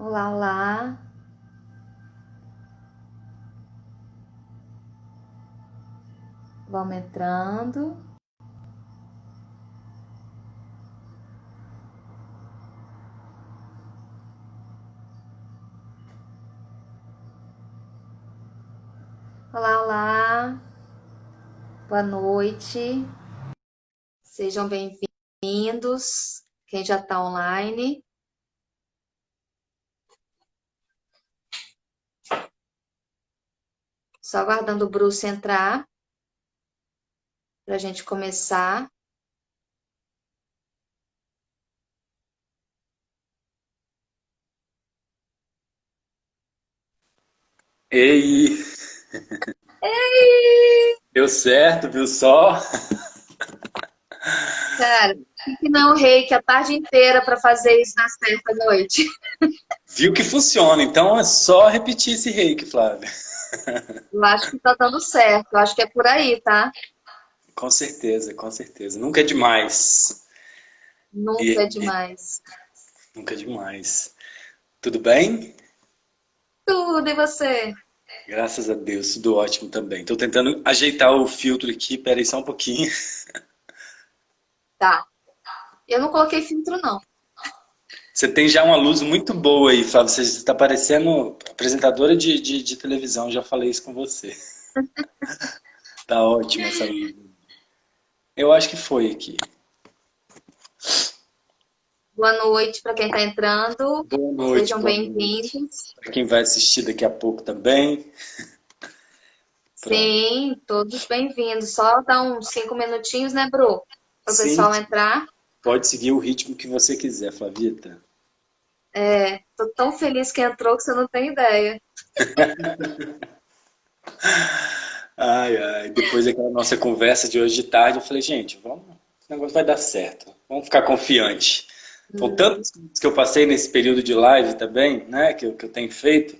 Olá, olá. Vamos entrando. Olá, olá. Boa noite. Sejam bem-vindos. Quem já está online. Só aguardando o Bruce entrar para a gente começar. Ei, Ei! deu certo, viu só? Cara, que não reiki a tarde inteira para fazer isso na sexta-noite? Viu que funciona, então é só repetir esse reiki, Flávia. Eu acho que tá dando certo. Eu acho que é por aí, tá? Com certeza, com certeza. Nunca é demais. Nunca E, é demais. nunca é demais. Tudo bem? Tudo, e você? Graças a Deus, tudo ótimo também. Tô tentando ajeitar o filtro aqui, peraí só um pouquinho. Tá. Eu não coloquei filtro, não. Você tem já uma luz muito boa aí, Flávia. Você está parecendo apresentadora de televisão, já falei isso com você. Tá ótima essa luz. Eu acho que foi aqui. Boa noite para quem está entrando. Boa noite, Sejam boa noite. bem-vindos. Para quem vai assistir daqui a pouco também. Pronto. Sim, todos bem-vindos. Só dá uns 5 minutinhos, né, Bru? Para o Sim, pessoal entrar. pode seguir o ritmo que você quiser, Flavita. Tô tão feliz que entrou que você não tem ideia. Ai, ai. Depois daquela nossa conversa de hoje de tarde, eu falei, gente, vamos, o negócio vai dar certo. Vamos ficar confiante. Por Hum, tantas coisas que eu passei nesse período de live também, né, que eu tenho feito,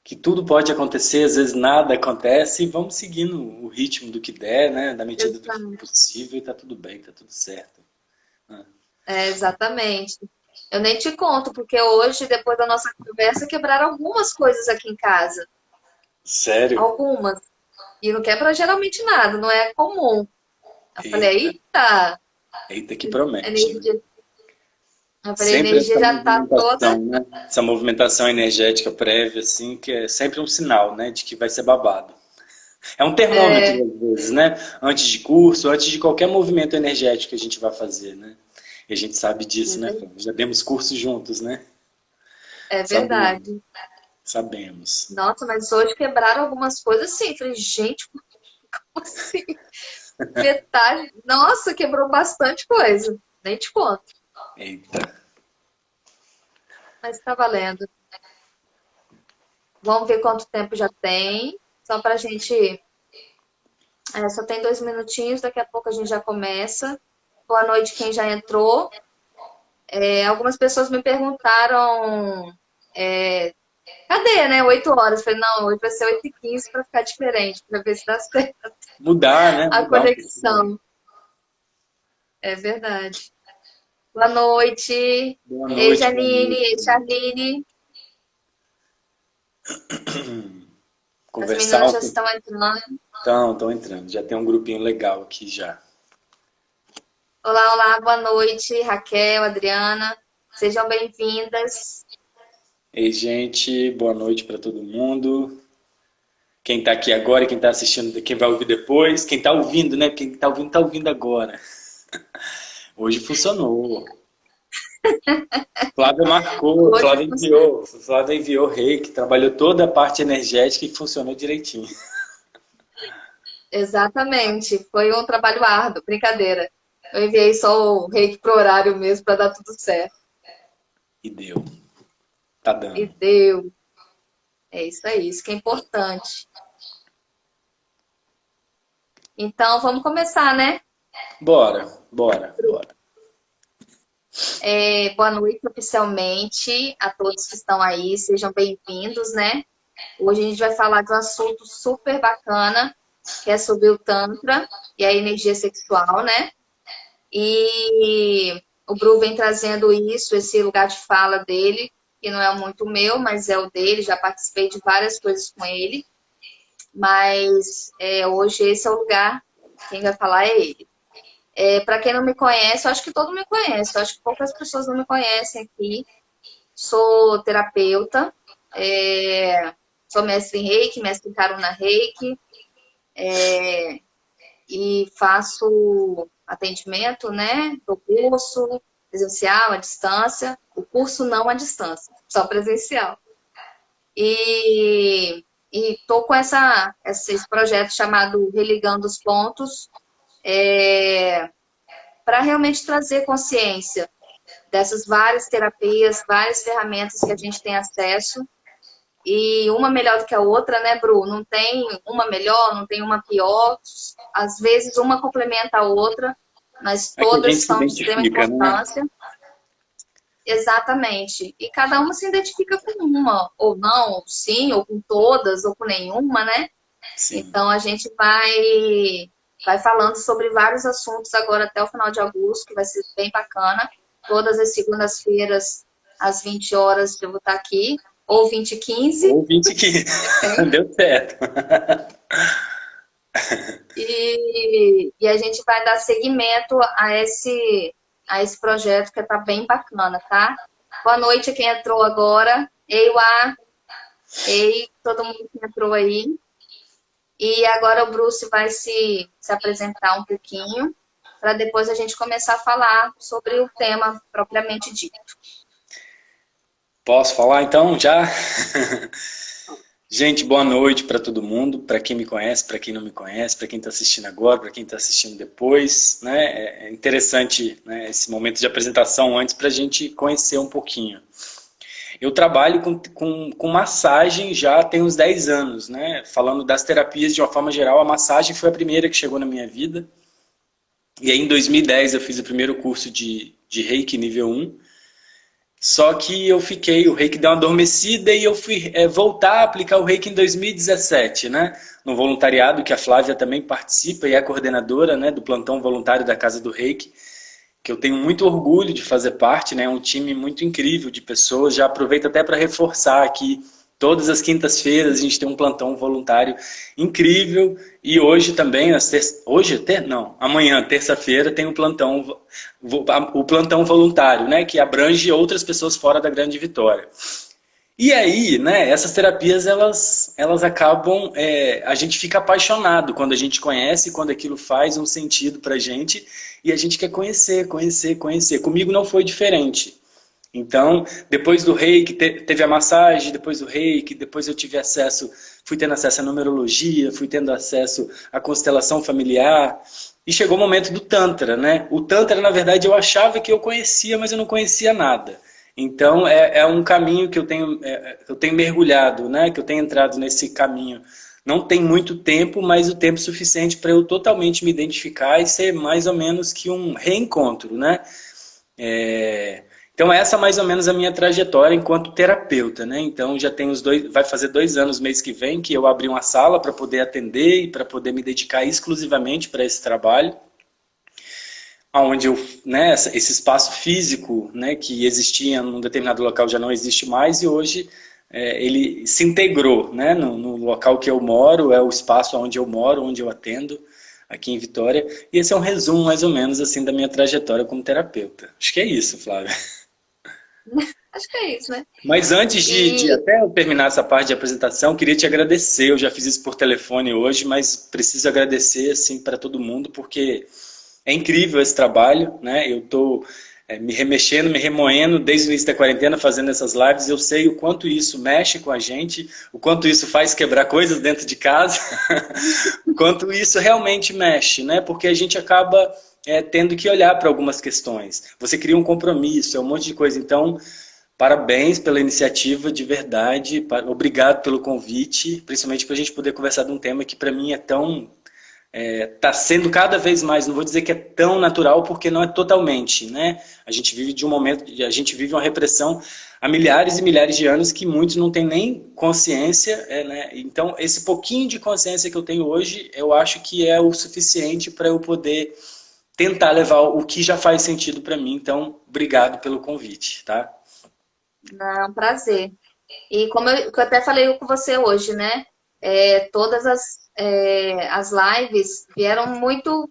que tudo pode acontecer, às vezes nada acontece, e vamos seguindo o ritmo do que der, né, da medida do que for exato. possível, e tá tudo bem, tá tudo certo. Né? Exatamente. Eu nem te conto, porque hoje, depois da nossa conversa, quebraram algumas coisas aqui em casa. Sério? Algumas. E não quebra geralmente nada, não é comum. Eu falei, Eita, eita, eita que a promete, né? energia, eu falei, a Sempre energia essa já tá toda. movimentação, né? Essa movimentação energética prévia, assim, que é sempre um sinal, né, de que vai ser babado. É um termômetro, É, às vezes, né? Antes de curso, antes de qualquer movimento energético que a gente vai fazer, né? E a gente sabe disso, né, Flávio? Já demos cursos juntos, né? é Sabemos, verdade. sabemos. Nossa, mas hoje quebraram algumas coisas assim. Falei, gente, como assim? Metade. Nossa, quebrou bastante coisa. Nem te conto. Eita. Mas tá valendo. Vamos ver quanto tempo já tem. Só pra gente. Só tem 2 minutinhos, daqui a pouco a gente já começa. Boa noite, quem já entrou. Algumas pessoas me perguntaram. Cadê, né? 8 horas. Falei, não, hoje vai ser 8h15 para ficar diferente, para ver se dá certo Mudar, né? a Mudar um pouquinho. conexão. É verdade. Boa noite. Boa Ei, noite, boa Janine. noite. Ei, Charline. As Conversar meninas um já pouquinho. estão entrando. Estão entrando. Já tem um grupinho legal aqui já. Olá, olá, boa noite, Raquel, Adriana. Sejam bem-vindas. Ei, gente, boa noite para todo mundo. Quem está aqui agora e quem está assistindo, quem vai ouvir depois, quem está ouvindo, né? Quem está ouvindo agora. Hoje funcionou. Flávia marcou, Hoje, Flávia enviou o rei, que trabalhou toda a parte energética e funcionou direitinho. exatamente, foi um trabalho árduo, brincadeira. Eu enviei só o reiki pro horário mesmo para dar tudo certo. E deu. Tá E dando. deu. É isso aí, isso que é importante. Então, vamos começar, né? Bora, bora, bora. Boa noite oficialmente a todos que estão aí, sejam bem-vindos, né? Hoje a gente vai falar de um assunto super bacana, que é sobre o Tantra e a energia sexual, né? E o Bru vem trazendo isso, esse lugar de fala dele. que não é muito meu, mas é o dele, já participei de várias coisas com ele. Mas hoje esse é o lugar, quem vai falar é ele. Para quem não me conhece, eu acho que todo mundo me conhece, eu acho que poucas pessoas não me conhecem aqui. Sou terapeuta, sou mestre em Reiki, mestre em Karuna Reiki, e faço atendimento, né? Do curso presencial, à distância. O curso não à distância, só presencial. E estou com esse projeto chamado Religando os Pontos, para realmente trazer consciência dessas várias terapias, várias ferramentas que a gente tem acesso, e uma melhor do que a outra, né, Bru? Não tem uma melhor, não tem uma pior. Às vezes uma complementa a outra, mas É que a gente todas se são de extrema identifica, né? importância. Exatamente. E cada uma se identifica com uma, ou não, ou sim, ou com todas, ou com nenhuma, né? Sim. Então a gente vai falando sobre vários assuntos agora até o final de agosto, que vai ser bem bacana. Todas as segundas-feiras, às 20 horas, eu vou estar aqui, ou 20h15. Ou 20 deu certo. E a gente vai dar seguimento a esse projeto que tá bem bacana, tá? Boa noite a quem entrou agora. Ei, Uá. Ei, todo mundo que entrou aí. E agora o Bruce vai se apresentar um pouquinho, para depois a gente começar a falar sobre o tema propriamente dito. Posso falar então já? Gente, boa noite para todo mundo, para quem me conhece, para quem não me conhece, para quem está assistindo agora, para quem está assistindo depois. Né? É interessante, né, esse momento de apresentação antes para a gente conhecer um pouquinho. Eu trabalho com massagem já tem uns 10 anos, né? Falando das terapias de uma forma geral, a massagem foi a primeira que chegou na minha vida. E aí em 2010 eu fiz o primeiro curso de Reiki nível 1. Só que o Reiki deu uma adormecida e eu fui voltar a aplicar o Reiki em 2017, né? No voluntariado, que a Flávia também participa e é coordenadora, né, do plantão voluntário da Casa do Reiki, que eu tenho muito orgulho de fazer parte, né? É um time muito incrível de pessoas. Já aproveito até para reforçar aqui, todas as quintas-feiras a gente tem um plantão voluntário incrível. E hoje também, amanhã, terça-feira, tem o plantão voluntário, né? Que abrange outras pessoas fora da Grande Vitória. E aí, né, essas terapias, elas acabam, a gente fica apaixonado quando a gente conhece, quando aquilo faz um sentido pra gente, e a gente quer conhecer, conhecer, conhecer. Comigo não foi diferente. Então, depois do Reiki, teve a massagem, depois do Reiki, depois eu tive acesso, fui tendo acesso à numerologia, fui tendo acesso à constelação familiar, e chegou o momento do Tantra, né? O Tantra, na verdade, eu achava que eu conhecia, mas eu não conhecia nada. Então, é um caminho que eu tenho mergulhado, né? Que eu tenho entrado nesse caminho. Não tem muito tempo, mas o tempo suficiente para eu totalmente me identificar e ser mais ou menos que um reencontro, né? Então, essa é mais ou menos a minha trajetória enquanto terapeuta, né? Então, já tem vai fazer 2 anos mês que vem que eu abri uma sala para poder atender e para poder me dedicar exclusivamente para esse trabalho, onde né, esse espaço físico, né, que existia num determinado local já não existe mais, e hoje ele se integrou, né, no local que eu moro, é o espaço onde eu moro, onde eu atendo, aqui em Vitória. E esse é um resumo, mais ou menos, assim, da minha trajetória como terapeuta. Acho que é isso, Flávia. Acho que é isso, né? Mas antes de até eu terminar essa parte de apresentação, queria te agradecer. Eu já fiz isso por telefone hoje, mas preciso agradecer assim para todo mundo, porque é incrível esse trabalho, né? Eu estou me remexendo, me remoendo desde o início da quarentena fazendo essas lives. Eu sei o quanto isso mexe com a gente, o quanto isso faz quebrar coisas dentro de casa, o quanto isso realmente mexe, né? Porque a gente acaba tendo que olhar para algumas questões. Você cria um compromisso, é um monte de coisa. Então, parabéns pela iniciativa, de verdade. Obrigado pelo convite, principalmente para a gente poder conversar de um tema que para mim é tão... Está sendo cada vez mais, não vou dizer que é tão natural, porque não é totalmente, né? A gente vive de um momento, a gente vive uma repressão há milhares e milhares de anos que muitos não têm nem consciência, né? Então, esse pouquinho de consciência que eu tenho hoje, eu acho que é o suficiente para eu poder tentar levar o que já faz sentido para mim. Então, obrigado pelo convite, tá? Não, prazer. E como que eu até falei com você hoje, né? Todas as lives vieram muito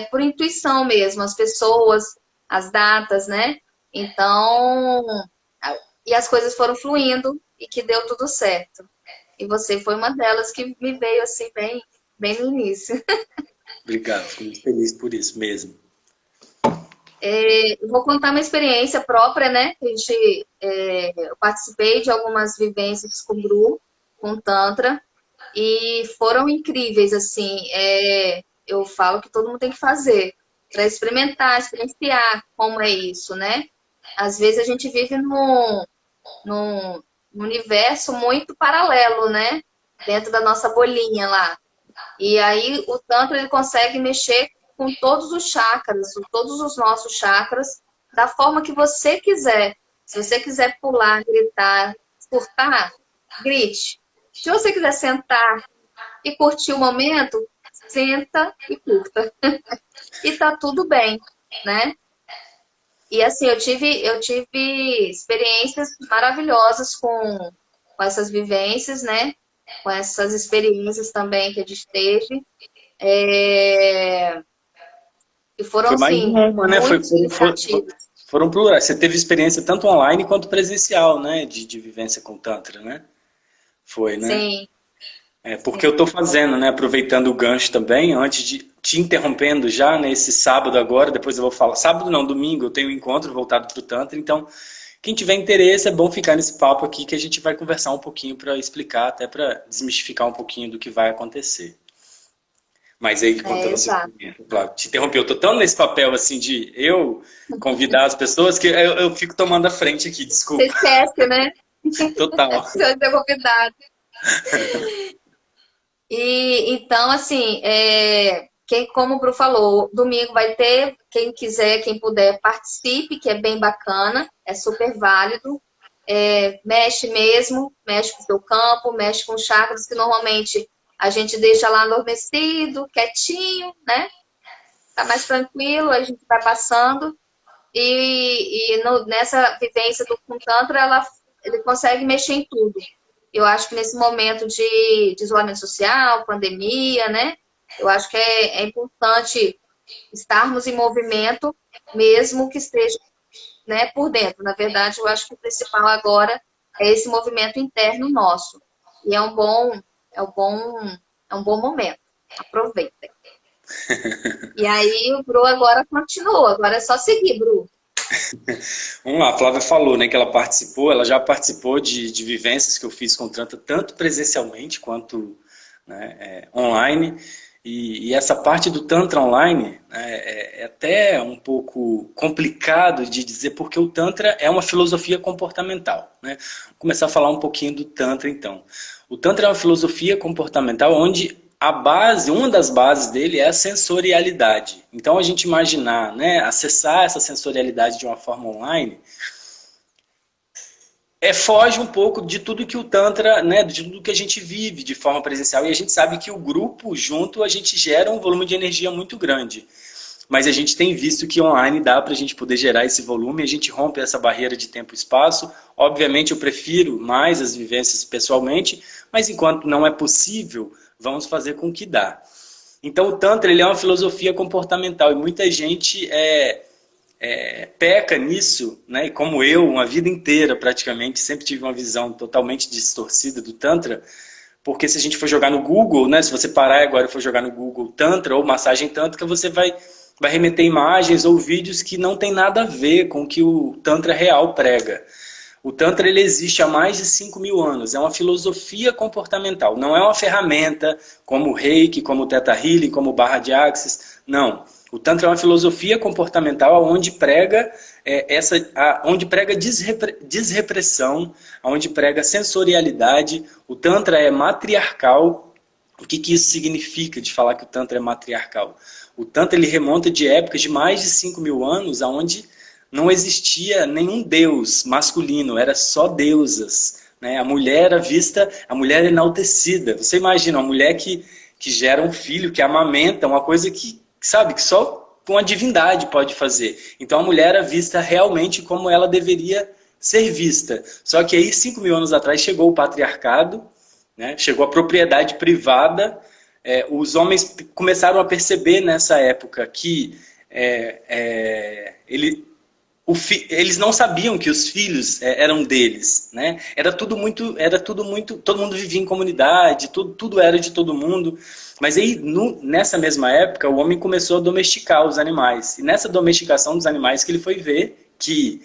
por intuição mesmo, as pessoas, as datas, né? Então, e as coisas foram fluindo e que deu tudo certo. E você foi uma delas que me veio assim bem, bem no início. Obrigado, fico muito feliz por isso mesmo. Eu vou contar uma experiência própria, né? Eu participei de algumas vivências com Gru, com Tantra, e foram incríveis, assim. Eu falo que todo mundo tem que fazer para experimentar, experienciar como é isso, né? Às vezes a gente vive num universo muito paralelo, né? Dentro da nossa bolinha lá. E aí o Tantra ele consegue mexer com todos os chakras, todos os nossos chakras, da forma que você quiser. Se você quiser pular, gritar, surtar, grite. Se você quiser sentar e curtir o momento, senta e curta. E tá tudo bem, né? E assim, eu tive experiências maravilhosas com essas vivências, né? Com essas experiências também que a gente teve. É, E foram, Foi mais de assim, uma, né? muito significativas. Foram plurais. Você teve experiência tanto online quanto presencial, né? De vivência com Tantra, né? Foi, né? Sim, Porque eu sim. estou fazendo, né? Aproveitando o gancho também, antes de te interrompendo já, nesse sábado agora, depois eu vou falar. Sábado não, domingo eu tenho um encontro voltado para o Tantra, então quem tiver interesse é bom ficar nesse papo aqui que a gente vai conversar um pouquinho para explicar, até para desmistificar um pouquinho do que vai acontecer. Mas aí, contando a sua Exato. experiência, claro, te interrompi, eu tô tão nesse papel assim de eu convidar as pessoas que eu fico tomando a frente aqui, Você desculpa. esquece, né? Total. Você vai ser convidado. E então, assim, como o Bru falou, domingo vai ter, quem quiser, quem puder, participe, que é bem bacana, é super válido. Mexe mesmo, mexe com o seu campo, mexe com chakras que normalmente a gente deixa lá adormecido, quietinho, né? Tá mais tranquilo, a gente vai passando. Nessa vivência do com Tantra, ele consegue mexer em tudo. Eu acho que nesse momento de isolamento social, pandemia, né? Eu acho que é importante estarmos em movimento, mesmo que esteja, né, por dentro. Na verdade, eu acho que o principal agora é esse movimento interno nosso. E é um bom, é um bom momento. Aproveitem. E aí o Bru agora continua. Agora é só seguir, Bru. Vamos lá, a Flávia falou, né, que ela participou, ela já participou de vivências que eu fiz com Tantra, tanto presencialmente quanto, né, online. E essa parte do Tantra online, né, é até um pouco complicado de dizer, porque o Tantra é uma filosofia comportamental, né? Vou começar a falar um pouquinho do Tantra, então. O Tantra é uma filosofia comportamental onde a base, uma das bases dele é a sensorialidade. Então, a gente imaginar, né, acessar essa sensorialidade de uma forma online, foge um pouco de tudo que o Tantra, né, de tudo que a gente vive de forma presencial. E a gente sabe que o grupo junto, a gente gera um volume de energia muito grande. Mas a gente tem visto que online dá para a gente poder gerar esse volume, a gente rompe essa barreira de tempo e espaço. Obviamente eu prefiro mais as vivências pessoalmente, mas enquanto não é possível, vamos fazer com que dá. Então o Tantra ele é uma filosofia comportamental e muita gente peca nisso, né? E como eu, uma vida inteira praticamente, sempre tive uma visão totalmente distorcida do Tantra, porque se a gente for jogar no Google, né? Se você parar agora e for jogar no Google Tantra ou massagem tântrica, você vai remeter imagens ou vídeos que não tem nada a ver com o que o Tantra real prega. O Tantra ele existe há mais de 5.000 anos, é uma filosofia comportamental, não é uma ferramenta como o Reiki, como o Theta Healing, como o Barra de Axis, não. O Tantra é uma filosofia comportamental onde prega onde prega desrepressão, onde prega sensorialidade. O Tantra é matriarcal. O que isso significa de falar que o Tantra é matriarcal? O Tantra ele remonta de épocas de mais de 5.000 anos, onde não existia nenhum deus masculino, era só deusas. Né? A mulher era vista, a mulher enaltecida. Você imagina, uma mulher que gera um filho, que amamenta, uma coisa que, sabe, que só uma divindade pode fazer. Então a mulher era vista realmente como ela deveria ser vista. Só que aí, 5.000 anos atrás, chegou o patriarcado, né? Chegou a propriedade privada. Os homens começaram a perceber nessa época que eles não sabiam que os filhos eram deles, né? Era tudo muito, todo mundo vivia em comunidade, tudo era de todo mundo. Mas aí, nessa mesma época, o homem começou a domesticar os animais. E nessa domesticação dos animais que ele foi ver que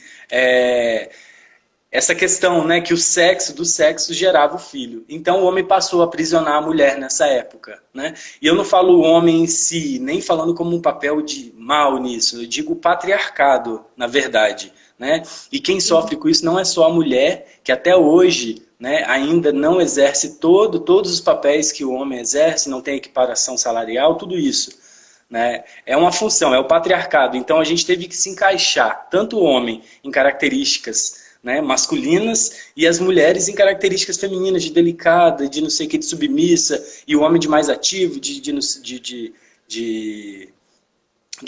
essa questão, né, que o sexo do sexo gerava o filho. Então o homem passou a aprisionar a mulher nessa época, né? E eu não falo o homem em si, nem falando como um papel de mal nisso, eu digo o patriarcado, na verdade, né? E quem sofre com isso não é só a mulher, que até hoje, né, ainda não exerce todos os papéis que o homem exerce, não tem equiparação salarial, tudo isso, né? É uma função, é o patriarcado. Então a gente teve que se encaixar, tanto o homem em características, né, masculinas, e as mulheres em características femininas, de delicada, de não sei o que, de submissa, e o homem de mais ativo, de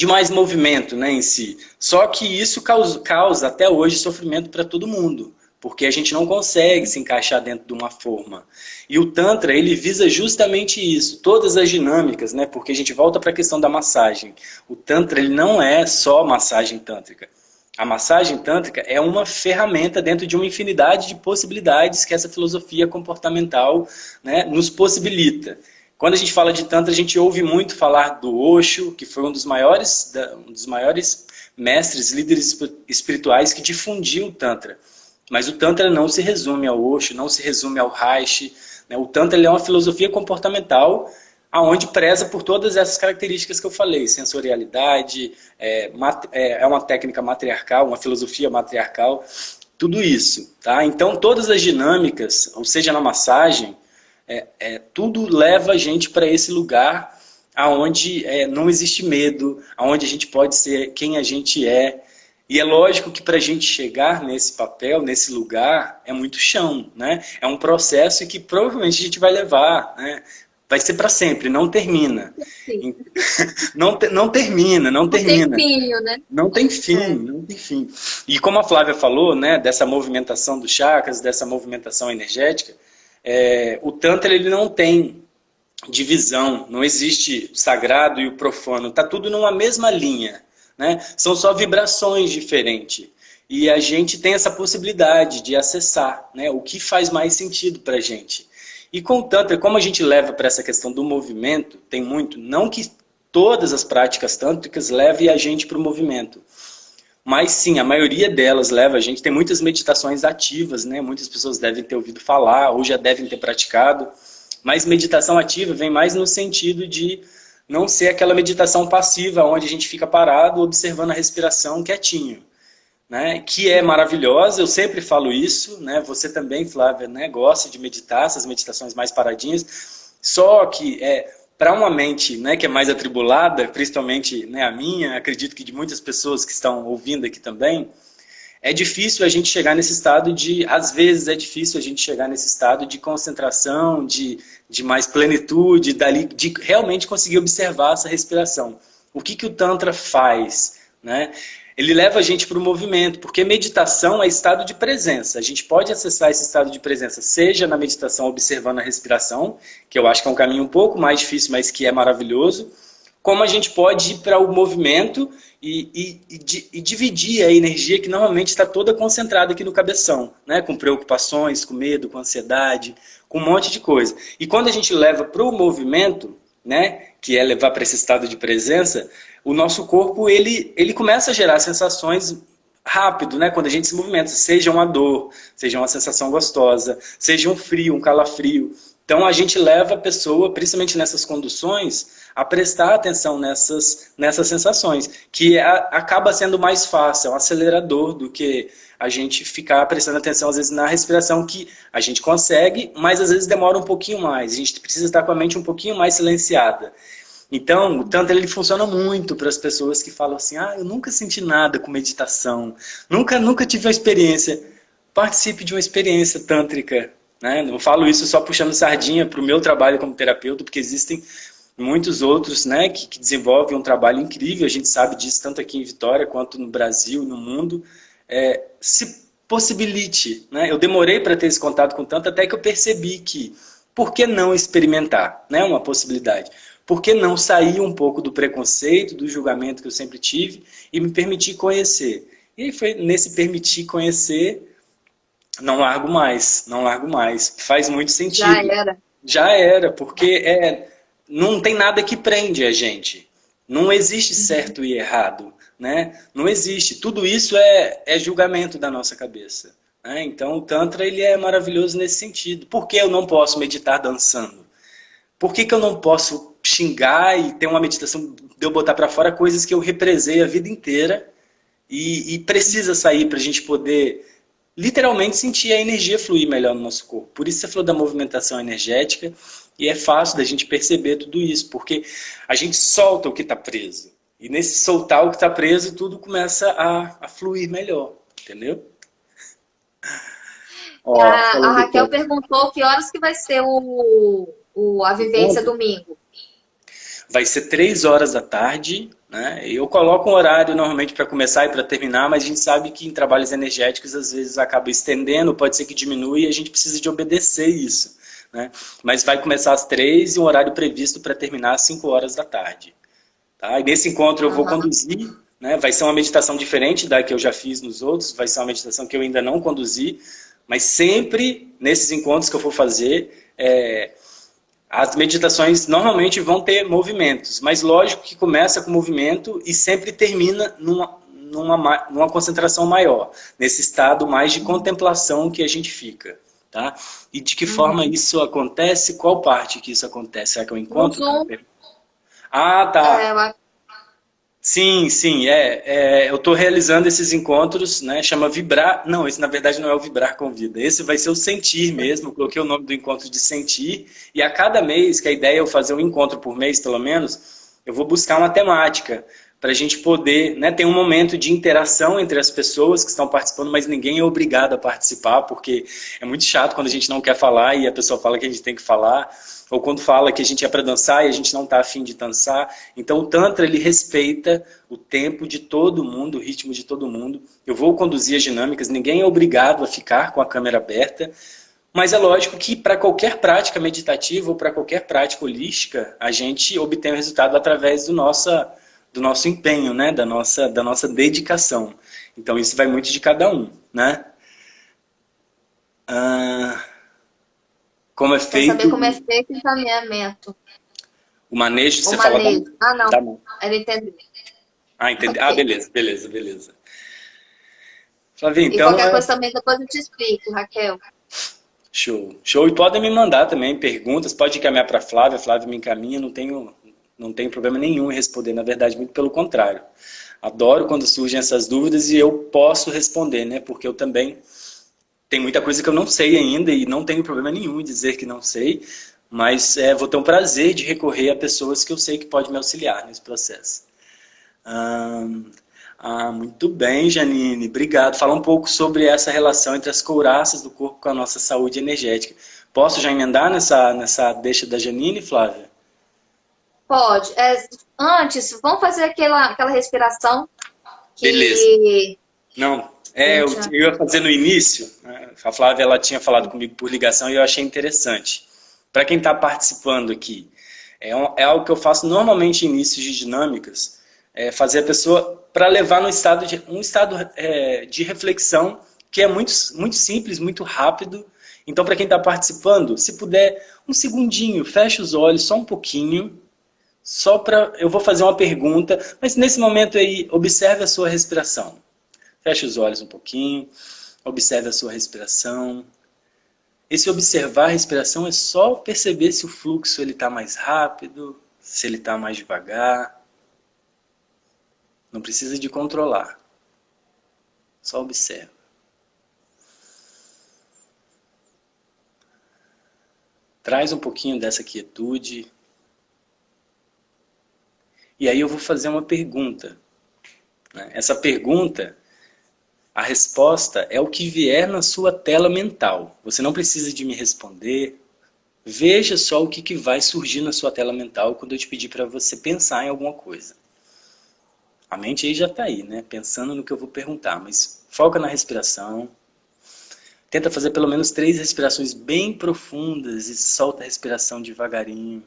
mais movimento, né, em si. Só que isso causa até hoje sofrimento para todo mundo, porque a gente não consegue se encaixar dentro de uma forma. E o Tantra, ele visa justamente isso, todas as dinâmicas, né, porque a gente volta para a questão da massagem. O Tantra, ele não é só massagem tântrica. A massagem tântrica é uma ferramenta dentro de uma infinidade de possibilidades que essa filosofia comportamental, né, nos possibilita. Quando a gente fala de Tantra, a gente ouve muito falar do Osho, que foi um dos maiores mestres, líderes espirituais que difundiu o Tantra. Mas o Tantra não se resume ao Osho, não se resume ao Reich, né? O Tantra ele é uma filosofia comportamental aonde preza por todas essas características que eu falei, sensorialidade, é uma técnica matriarcal, uma filosofia matriarcal, tudo isso, tá? Então todas as dinâmicas, ou seja, na massagem, tudo leva a gente para esse lugar aonde não existe medo, aonde a gente pode ser quem a gente é. E é lógico que para a gente chegar nesse papel, nesse lugar, é muito chão, né? É um processo que provavelmente a gente vai levar, né? Vai ser para sempre, não termina. Não termina, não termina. Não tem fim, né? Não tem fim, não tem fim. E como a Flávia falou, né, dessa movimentação dos chakras, dessa movimentação energética, o Tantra ele não tem divisão, não existe o sagrado e o profano, está tudo numa mesma linha, né? São só vibrações diferentes. E a gente tem essa possibilidade de acessar, né, o que faz mais sentido para a gente. E com o Tantra, como a gente leva para essa questão do movimento, tem muito, não que todas as práticas tântricas levem a gente para o movimento, mas sim, a maioria delas leva a gente, tem muitas meditações ativas, né? Muitas pessoas devem ter ouvido falar, ou já devem ter praticado, mas meditação ativa vem mais no sentido de não ser aquela meditação passiva, onde a gente fica parado, observando a respiração quietinho. Né, que é maravilhosa, eu sempre falo isso, né, você também, Flávia, né, gosta de meditar, essas meditações mais paradinhas, só que para uma mente, né, que é mais atribulada, principalmente, né, a minha, acredito que de muitas pessoas que estão ouvindo aqui também, é difícil a gente chegar nesse estado às vezes é difícil a gente chegar nesse estado de concentração, de mais plenitude, de realmente conseguir observar essa respiração. O que o Tantra faz, né? Ele leva a gente para o movimento, porque meditação é estado de presença. A gente pode acessar esse estado de presença, seja na meditação observando a respiração, que eu acho que é um caminho um pouco mais difícil, mas que é maravilhoso, como a gente pode ir para o movimento e dividir a energia que normalmente está toda concentrada aqui no cabeção, né? Com preocupações, com medo, com ansiedade, com um monte de coisa. E quando a gente leva para o movimento, né, que é levar para esse estado de presença, o nosso corpo ele começa a gerar sensações rápido, né, quando a gente se movimenta, seja uma dor, seja uma sensação gostosa, seja um frio, um calafrio. Então a gente leva a pessoa, principalmente nessas conduções, a prestar atenção nessas sensações, que acaba sendo mais fácil, é um acelerador do que a gente ficar prestando atenção, às vezes, na respiração, que a gente consegue, mas às vezes demora um pouquinho mais. A gente precisa estar com a mente um pouquinho mais silenciada. Então, o Tantra ele funciona muito para as pessoas que falam assim, eu nunca senti nada com meditação, nunca tive uma experiência. Participe de uma experiência tântrica. Né? Não falo isso só puxando sardinha para o meu trabalho como terapeuta, porque existem muitos outros, né, que desenvolvem um trabalho incrível, a gente sabe disso tanto aqui em Vitória quanto no Brasil e no mundo. possibilite, né? Eu demorei para ter esse contato com tanto, até que eu percebi que, por que não experimentar, né? Uma possibilidade. Por que não sair um pouco do preconceito, do julgamento que eu sempre tive e me permitir conhecer? E aí foi nesse permitir conhecer, não largo mais, não largo mais. Faz muito Já sentido. era. Já era, porque não tem nada que prende a gente. Não existe certo e errado, né? Não existe. Tudo isso é julgamento da nossa cabeça, né? Então o Tantra ele é maravilhoso nesse sentido. Por que eu não posso meditar dançando? Por que eu não posso xingar e ter uma meditação de eu botar para fora coisas que eu represei a vida inteira e precisa sair para a gente poder literalmente sentir a energia fluir melhor no nosso corpo. Por isso você falou da movimentação energética e é fácil da gente perceber tudo isso, porque a gente solta o que está preso. E nesse soltar o que está preso, tudo começa a fluir melhor, entendeu? Ó, A falando Raquel depois. perguntou que horas que vai ser a vivência domingo. Vai ser 3 horas da tarde, né? Eu coloco um horário normalmente para começar e para terminar, mas a gente sabe que em trabalhos energéticos às vezes acaba estendendo, pode ser que diminua e a gente precisa de obedecer isso, né? Mas vai começar às 3 e um horário previsto para terminar às 5 horas da tarde. Tá? E nesse encontro eu vou Aham. conduzir, né? Vai ser uma meditação diferente da que eu já fiz nos outros, vai ser uma meditação que eu ainda não conduzi, mas sempre nesses encontros que eu for fazer, as meditações normalmente vão ter movimentos, mas lógico que começa com movimento e sempre termina numa concentração maior, nesse estado mais de contemplação que a gente fica. Tá? E de que forma Uhum. isso acontece? Qual parte que isso acontece? Será que eu No encontro? Zoom, Ah, é, tá. Sim, sim, eu estou realizando esses encontros, né? Chama Vibrar. Não, esse na verdade não é o Vibrar com Vida. Esse vai ser o Sentir mesmo. Eu coloquei o nome do encontro de Sentir. E a cada mês, que a ideia é eu fazer um encontro por mês, pelo menos, eu vou buscar uma temática para a gente poder, né? Ter um momento de interação entre as pessoas que estão participando, mas ninguém é obrigado a participar, porque é muito chato quando a gente não quer falar e a pessoa fala que a gente tem que falar. Ou quando fala que a gente é para dançar e a gente não está afim de dançar. Então o Tantra ele respeita o tempo de todo mundo, o ritmo de todo mundo. Eu vou conduzir as dinâmicas, ninguém é obrigado a ficar com a câmera aberta. Mas é lógico que para qualquer prática meditativa ou para qualquer prática holística, a gente obtém o resultado através do nosso empenho, né? Da nossa dedicação. Então isso vai muito de cada um, né? Ah, como é quer saber feito como é feito o encaminhamento, o manejo, o você fala da... manejo. Ah, não, Tá bom. ela entendeu. Ah, entendi. Ah, Ok. beleza, beleza, beleza. Flavinho, E então qualquer coisa também depois eu te explico, Raquel. show. Show. E podem me mandar também perguntas, pode encaminhar para a Flávia me encaminha, não tenho problema nenhum em responder, na verdade, muito pelo contrário. Adoro quando surgem essas dúvidas e eu posso responder, né? Porque eu também tenho muita coisa que eu não sei ainda e não tenho problema nenhum em dizer que não sei, mas vou ter um prazer de recorrer a pessoas que eu sei que podem me auxiliar nesse processo. Muito bem, Janine. Obrigado. Fala um pouco sobre essa relação entre as couraças do corpo com a nossa saúde energética. Posso já emendar nessa deixa da Janine, Flávia? Pode. Antes, vamos fazer aquela respiração Beleza. que Não, a eu, gente já... eu ia fazer no início, né? A Flávia ela tinha falado comigo por ligação e eu achei interessante. Para quem está participando aqui, é algo que eu faço normalmente em inícios de dinâmicas, fazer a pessoa para levar no um estado de reflexão que é muito, muito simples, muito rápido. Então, para quem está participando, se puder, um segundinho, feche os olhos só um pouquinho, só para eu vou fazer uma pergunta, mas nesse momento aí, observe a sua respiração. Feche os olhos um pouquinho, observe a sua respiração. Esse observar a respiração é só perceber se o fluxo está mais rápido, se ele está mais devagar. Não precisa de controlar, só observa. Traz um pouquinho dessa quietude. E aí eu vou fazer uma pergunta, né? Essa pergunta, a resposta é o que vier na sua tela mental. Você não precisa de me responder. Veja só o que vai surgir na sua tela mental quando eu te pedir para você pensar em alguma coisa. A mente aí já está aí, né? Pensando no que eu vou perguntar, mas foca na respiração. Tenta fazer pelo menos 3 respirações bem profundas e solta a respiração devagarinho.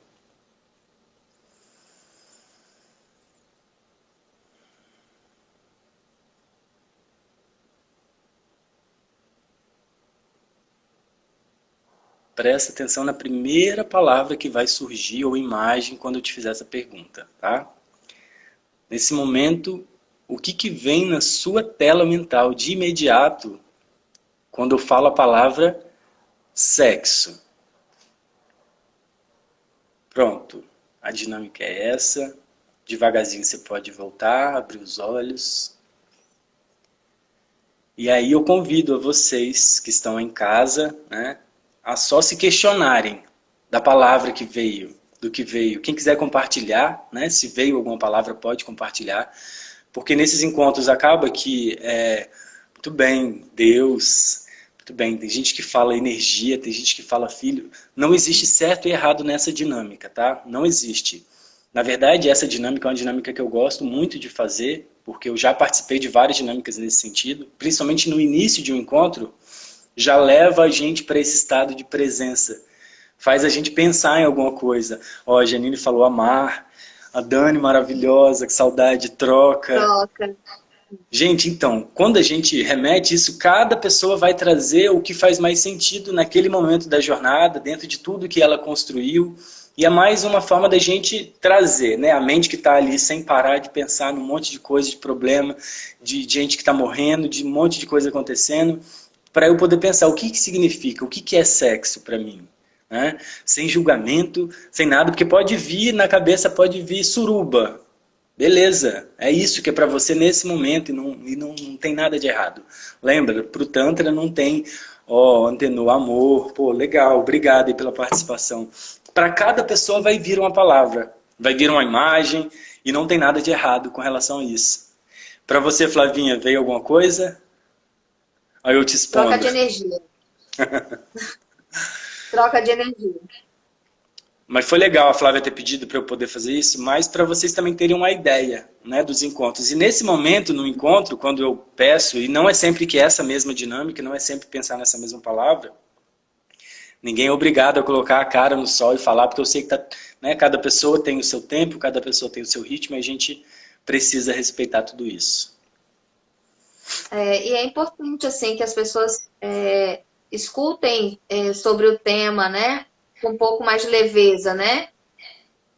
Presta atenção na primeira palavra que vai surgir ou imagem quando eu te fizer essa pergunta, tá? Nesse momento, o que vem na sua tela mental de imediato quando eu falo a palavra sexo? Pronto, a dinâmica é essa. Devagarzinho você pode voltar, abrir os olhos. E aí eu convido a vocês que estão em casa, né, a só se questionarem da palavra que veio, do que veio. Quem quiser compartilhar, né, se veio alguma palavra pode compartilhar, porque nesses encontros acaba que, muito bem, Deus, muito bem, tem gente que fala energia, tem gente que fala filho, não existe certo e errado nessa dinâmica, tá? Não existe. Na verdade, essa dinâmica é uma dinâmica que eu gosto muito de fazer, porque eu já participei de várias dinâmicas nesse sentido, principalmente no início de um encontro, já leva a gente para esse estado de presença. Faz a gente pensar em alguma coisa. Ó, a Janine falou amar, a Dani maravilhosa, que saudade, troca. Troca. Gente, então, quando a gente remete isso, cada pessoa vai trazer o que faz mais sentido naquele momento da jornada, dentro de tudo que ela construiu. E é mais uma forma da gente trazer, né, a mente que está ali sem parar de pensar num monte de coisa, de problema, de gente que está morrendo, de um monte de coisa acontecendo, para eu poder pensar o que significa, o que é sexo para mim. Né? Sem julgamento, sem nada, porque pode vir na cabeça, pode vir suruba. Beleza, é isso que é para você nesse momento e não tem nada de errado. Lembra, para o Tantra não tem, antenou, amor, pô, legal, obrigado aí pela participação. Para cada pessoa vai vir uma palavra, vai vir uma imagem e não tem nada de errado com relação a isso. Para você, Flavinha, veio alguma coisa? Aí eu te expondo. Troca de energia. Troca de energia. Mas foi legal a Flávia ter pedido para eu poder fazer isso, mas para vocês também terem uma ideia, né, dos encontros. E nesse momento, no encontro, quando eu peço, e não é sempre que é essa mesma dinâmica, não é sempre pensar nessa mesma palavra, ninguém é obrigado a colocar a cara no sol e falar, porque eu sei que né, cada pessoa tem o seu tempo, cada pessoa tem o seu ritmo, e a gente precisa respeitar tudo isso. E é importante assim, que as pessoas escutem sobre o tema, né? Com um pouco mais de leveza, né?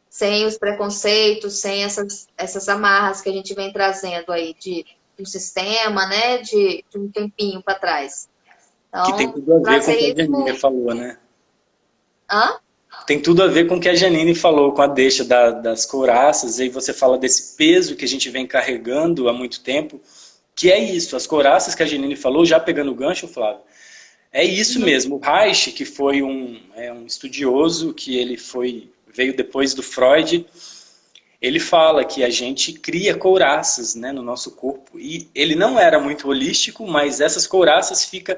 Sem os preconceitos, sem essas amarras que a gente vem trazendo aí de um sistema, né? De um tempinho para trás. Então, que tem tudo a ver com o que a Janine falou, né? Hã? Tem tudo a ver com o que a Janine falou, com a deixa das couraças, e aí você fala desse peso que a gente vem carregando há muito tempo, que é isso, as couraças que a Janine falou, já pegando o gancho, Flávio, é isso mesmo. O Reich, que foi um estudioso, que ele veio depois do Freud, ele fala que a gente cria couraças, né, no nosso corpo. E ele não era muito holístico, mas essas couraças ficam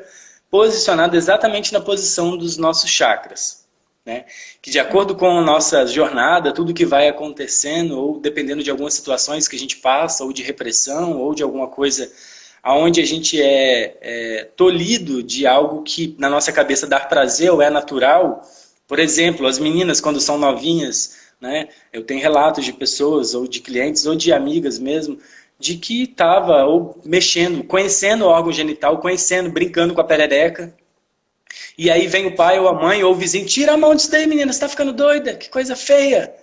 posicionadas exatamente na posição dos nossos chakras. Né? Que de acordo com a nossa jornada, tudo que vai acontecendo, ou dependendo de algumas situações que a gente passa, ou de repressão, ou de alguma coisa onde a gente é tolhido de algo que na nossa cabeça dá prazer ou é natural. Por exemplo, as meninas quando são novinhas, né, eu tenho relatos de pessoas, ou de clientes, ou de amigas mesmo, de que estava ou mexendo, conhecendo o órgão genital, conhecendo, brincando com a perereca, e aí vem o pai ou a mãe ou o vizinho, tira a mão disso daí, menina, você está ficando doida, que coisa feia.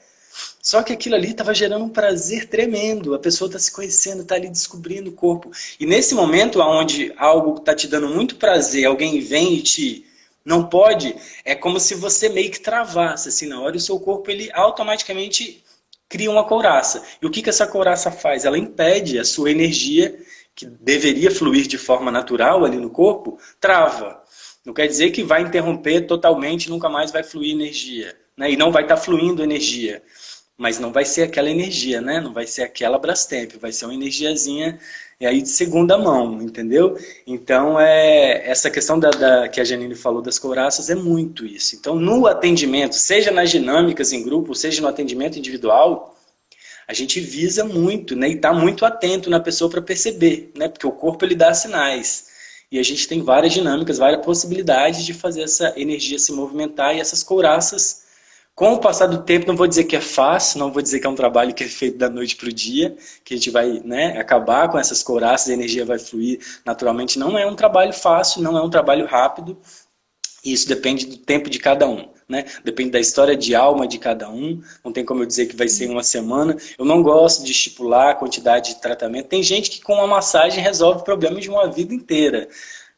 Só que aquilo ali estava gerando um prazer tremendo. A pessoa está se conhecendo, está ali descobrindo o corpo. E nesse momento onde algo está te dando muito prazer, alguém vem e te não pode, é como se você meio que travasse assim na hora, e o seu corpo ele automaticamente cria uma couraça. E o que essa couraça faz? Ela impede a sua energia, que deveria fluir de forma natural ali no corpo, trava. Não quer dizer que vai interromper totalmente, nunca mais vai fluir energia. Né? E não vai estar fluindo energia. Mas não vai ser aquela energia, né? Não vai ser aquela Brastemp, vai ser uma energiazinha aí de segunda mão, entendeu? Então, essa questão que a Janine falou das couraças é muito isso. Então, no atendimento, seja nas dinâmicas em grupo, seja no atendimento individual, a gente visa muito, né? E está muito atento na pessoa para perceber, né? Porque o corpo ele dá sinais. E a gente tem várias dinâmicas, várias possibilidades de fazer essa energia se movimentar e essas couraças, com o passar do tempo, não vou dizer que é fácil, não vou dizer que é um trabalho que é feito da noite para o dia, que a gente vai, né, acabar com essas couraças, a energia vai fluir naturalmente. Não é um trabalho fácil, não é um trabalho rápido, e isso depende do tempo de cada um. Né? Depende da história de alma de cada um, não tem como eu dizer que vai ser uma semana. Eu não gosto de estipular a quantidade de tratamento. Tem gente que com uma massagem resolve problemas de uma vida inteira.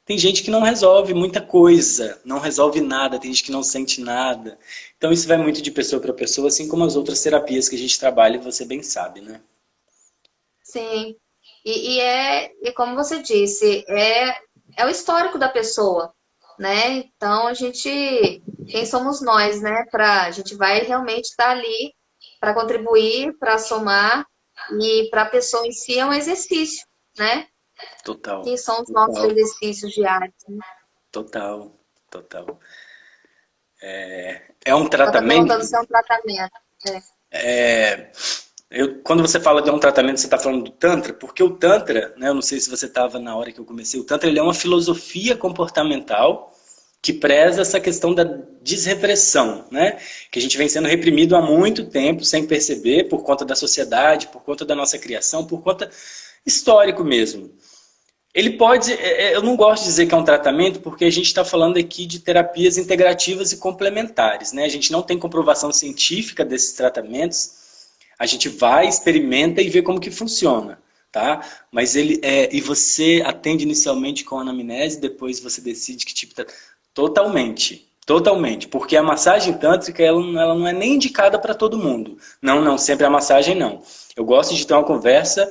Tem gente que não resolve muita coisa, não resolve nada, tem gente que não sente nada. Então isso vai muito de pessoa para pessoa, assim como as outras terapias que a gente trabalha, você bem sabe, né? Sim. E como você disse, é o histórico da pessoa, né? Então quem somos nós, né? A gente vai realmente estar ali para contribuir, para somar, e para a pessoa em si é um exercício, né? Total, Que são os nossos total, exercícios diários, né? total, total. É um Então tá perguntando tratamento. se é um tratamento. É. Quando você fala de um tratamento, você está falando do Tantra, porque o Tantra, né, eu não sei se você estava na hora que eu comecei, o Tantra ele é uma filosofia comportamental que preza essa questão da desrepressão, né? Que a gente vem sendo reprimido há muito tempo, sem perceber, por conta da sociedade, por conta da nossa criação, por conta histórico mesmo. Ele pode, eu não gosto de dizer que é um tratamento, porque a gente está falando aqui de terapias integrativas e complementares, né? A gente não tem comprovação científica desses tratamentos, a gente vai, experimenta e vê como que funciona, tá? Mas e você atende inicialmente com anamnese, depois você decide que tipo... Totalmente, totalmente. Porque a massagem tântrica, ela não é nem indicada para todo mundo. Não, não, sempre a massagem não. Eu gosto de ter uma conversa.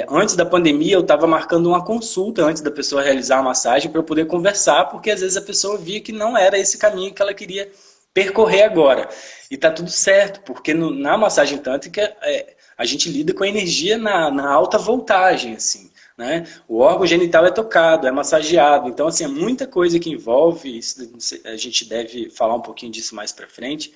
Antes da pandemia, eu estava marcando uma consulta antes da pessoa realizar a massagem para eu poder conversar, porque às vezes a pessoa via que não era esse caminho que ela queria percorrer agora. E tá tudo certo, porque na massagem tântrica a gente lida com a energia na alta voltagem, assim. Né? O órgão genital é tocado, é massageado, então assim, é muita coisa que envolve, isso, a gente deve falar um pouquinho disso mais para frente,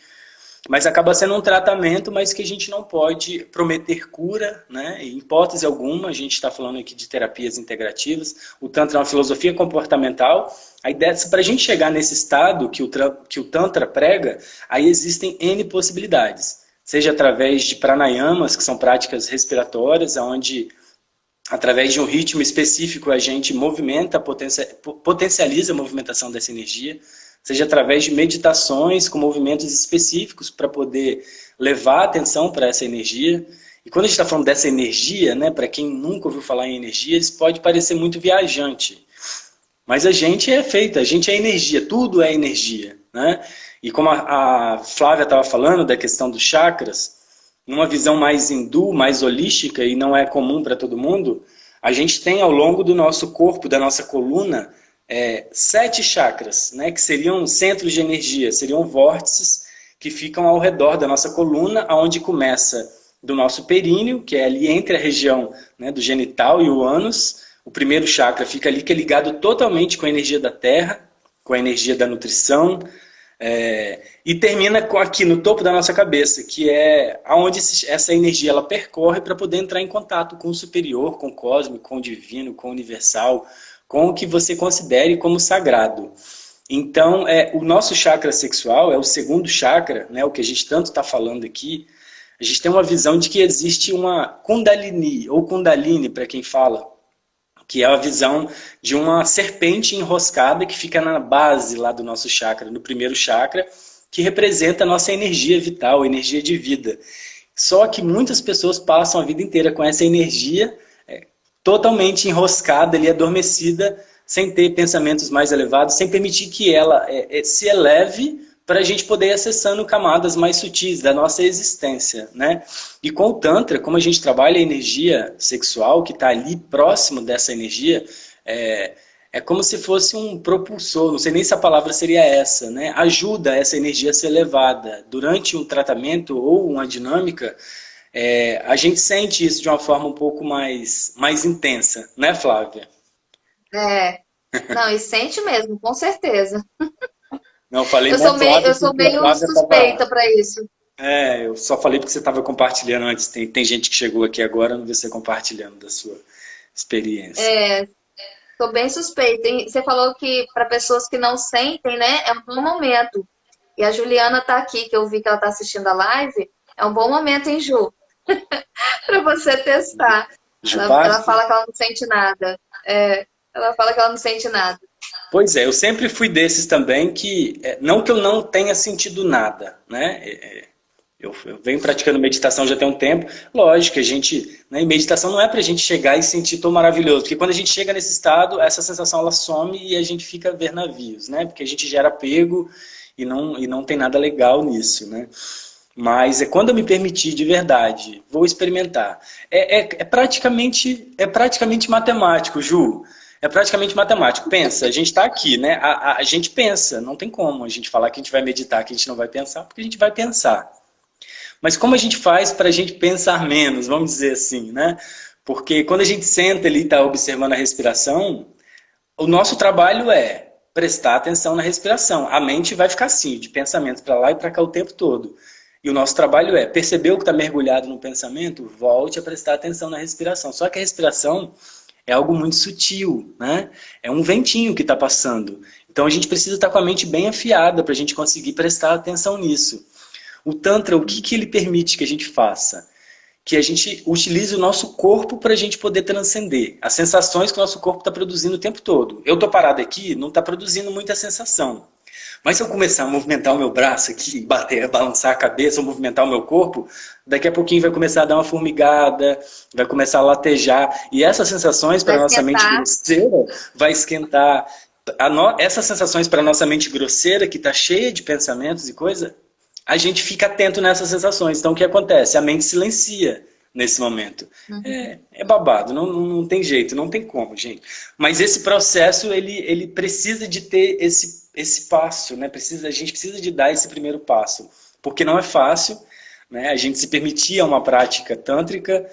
mas acaba sendo um tratamento, mas que a gente não pode prometer cura, né? Em hipótese alguma, a gente está falando aqui de terapias integrativas, o Tantra é uma filosofia comportamental, a ideia para a gente chegar nesse estado que o Tantra prega, aí existem N possibilidades, seja através de pranayamas, que são práticas respiratórias, onde através de um ritmo específico a gente movimenta, potencializa a movimentação dessa energia, seja através de meditações com movimentos específicos para poder levar a atenção para essa energia. E quando a gente está falando dessa energia, né, para quem nunca ouviu falar em energia, isso pode parecer muito viajante. Mas a gente é feita, a gente é energia, tudo é energia. Né? E como a Flávia estava falando da questão dos chakras, numa visão mais hindu, mais holística, e não é comum para todo mundo, a gente tem ao longo do nosso corpo, da nossa coluna, 7 chakras, né, que seriam centros de energia, seriam vórtices que ficam ao redor da nossa coluna, onde começa do nosso períneo, que é ali entre a região, né, do genital e o ânus. O primeiro chakra fica ali, que é ligado totalmente com a energia da terra, com a energia da nutrição, e termina aqui no topo da nossa cabeça, que é onde essa energia ela percorre para poder entrar em contato com o superior, com o cósmico, com o divino, com o universal, com o que você considere como sagrado. Então, o nosso chakra sexual é o segundo chakra, né, o que a gente tanto está falando aqui. A gente tem uma visão de que existe uma Kundalini, ou Kundalini para quem fala, que é a visão de uma serpente enroscada que fica na base lá do nosso chakra, no primeiro chakra, que representa a nossa energia vital, energia de vida. Só que muitas pessoas passam a vida inteira com essa energia totalmente enroscada, ali, adormecida, sem ter pensamentos mais elevados, sem permitir que ela se eleve para a gente poder ir acessando camadas mais sutis da nossa existência, né? E com o Tantra, como a gente trabalha a energia sexual, que está ali próximo dessa energia, é como se fosse um propulsor, não sei nem se a palavra seria essa, né? Ajuda essa energia a ser elevada. Durante um tratamento ou uma dinâmica, a gente sente isso de uma forma um pouco mais intensa, né, Flávia? Não, e sente mesmo, com certeza. Não, eu falei Eu né, sou meio, Flávia, eu sou porque a meio Flávia estava... suspeita para isso. eu só falei porque você estava compartilhando antes. Tem gente que chegou aqui agora, não vi você compartilhando da sua experiência. Tô bem suspeita. E você falou que para pessoas que não sentem, né, é um bom momento. E a Juliana tá aqui, que eu vi que ela tá assistindo a live. É um bom momento, hein, Ju? Para você testar. Ela Jupassi? fala que ela não sente nada. É, ela fala que ela não sente nada. Pois é, eu sempre fui desses também que, não que eu não tenha sentido nada, né? Eu venho praticando meditação já tem um tempo. Lógico, a gente, né, meditação não é pra gente chegar e sentir tão maravilhoso, porque quando a gente chega nesse estado, essa sensação ela some e a gente fica a ver navios, né? Porque a gente gera apego e não tem nada legal nisso, né? Mas é quando eu me permitir de verdade, vou experimentar. É praticamente matemático, Ju. É praticamente matemático. Pensa, a gente está aqui, né? A gente pensa, não tem como a gente falar que a gente vai meditar, que a gente não vai pensar, porque a gente vai pensar. Mas como a gente faz para a gente pensar menos, vamos dizer assim, né? Porque quando a gente senta ali e está observando a respiração, o nosso trabalho é prestar atenção na respiração. A mente vai ficar assim, de pensamentos para lá e para cá o tempo todo. E o nosso trabalho é perceber o que está mergulhado no pensamento, volte a prestar atenção na respiração. Só que a respiração é algo muito sutil, né? É um ventinho que está passando. Então a gente precisa estar com a mente bem afiada para a gente conseguir prestar atenção nisso. O Tantra, o que ele permite que a gente faça? Que a gente utilize o nosso corpo para a gente poder transcender. As sensações que o nosso corpo está produzindo o tempo todo. Eu estou parado aqui, não está produzindo muita sensação. Mas se eu começar a movimentar o meu braço aqui, bater, balançar a cabeça, ou movimentar o meu corpo, daqui a pouquinho vai começar a dar uma formigada, vai começar a latejar. E essas sensações para Vai a nossa mente esquentar. grosseira vai esquentar. Essas sensações para a nossa mente grosseira, que está cheia de pensamentos e coisa, a gente fica atento nessas sensações. Então o que acontece? A mente silencia nesse momento. Uhum. É babado, não tem jeito, não tem como, gente. Mas esse processo, ele precisa de ter esse passo, né? A gente precisa de dar esse primeiro passo. Porque não é fácil, né? A gente se permitir a uma prática tântrica.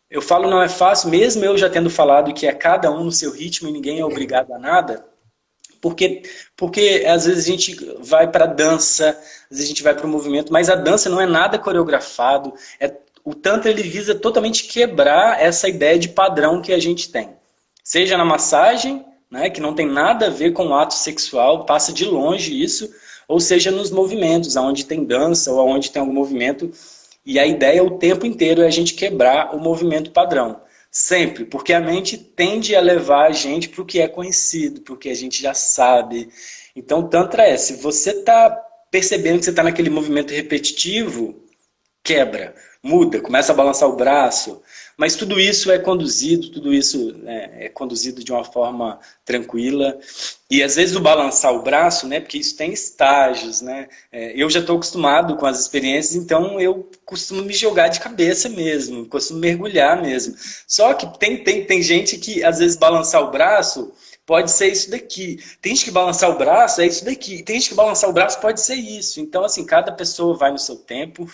Eu falo não é fácil, mesmo eu já tendo falado que é cada um no seu ritmo e ninguém é obrigado a nada, porque, porque às vezes a gente vai para a dança, às vezes a gente vai para o movimento, mas a dança não é nada coreografado. O Tantra ele visa totalmente quebrar essa ideia de padrão que a gente tem. Seja na massagem, né, que não tem nada a ver com o ato sexual, passa de longe isso, ou seja nos movimentos, onde tem dança ou onde tem algum movimento. E a ideia o tempo inteiro é a gente quebrar o movimento padrão. Sempre, porque a mente tende a levar a gente para o que é conhecido, para o que a gente já sabe. Então, Tantra se você está percebendo que você está naquele movimento repetitivo, quebra, muda, começa a balançar o braço. Mas tudo isso é conduzido, tudo isso é conduzido de uma forma tranquila. E às vezes o balançar o braço, né, porque isso tem estágios, né? Eu já estou acostumado com as experiências, então eu costumo me jogar de cabeça mesmo, costumo mergulhar mesmo. Só que tem gente que às vezes balançar o braço pode ser isso daqui. Tem gente que balançar o braço é isso daqui. Tem gente que balançar o braço pode ser isso. Então, assim, cada pessoa vai no seu tempo,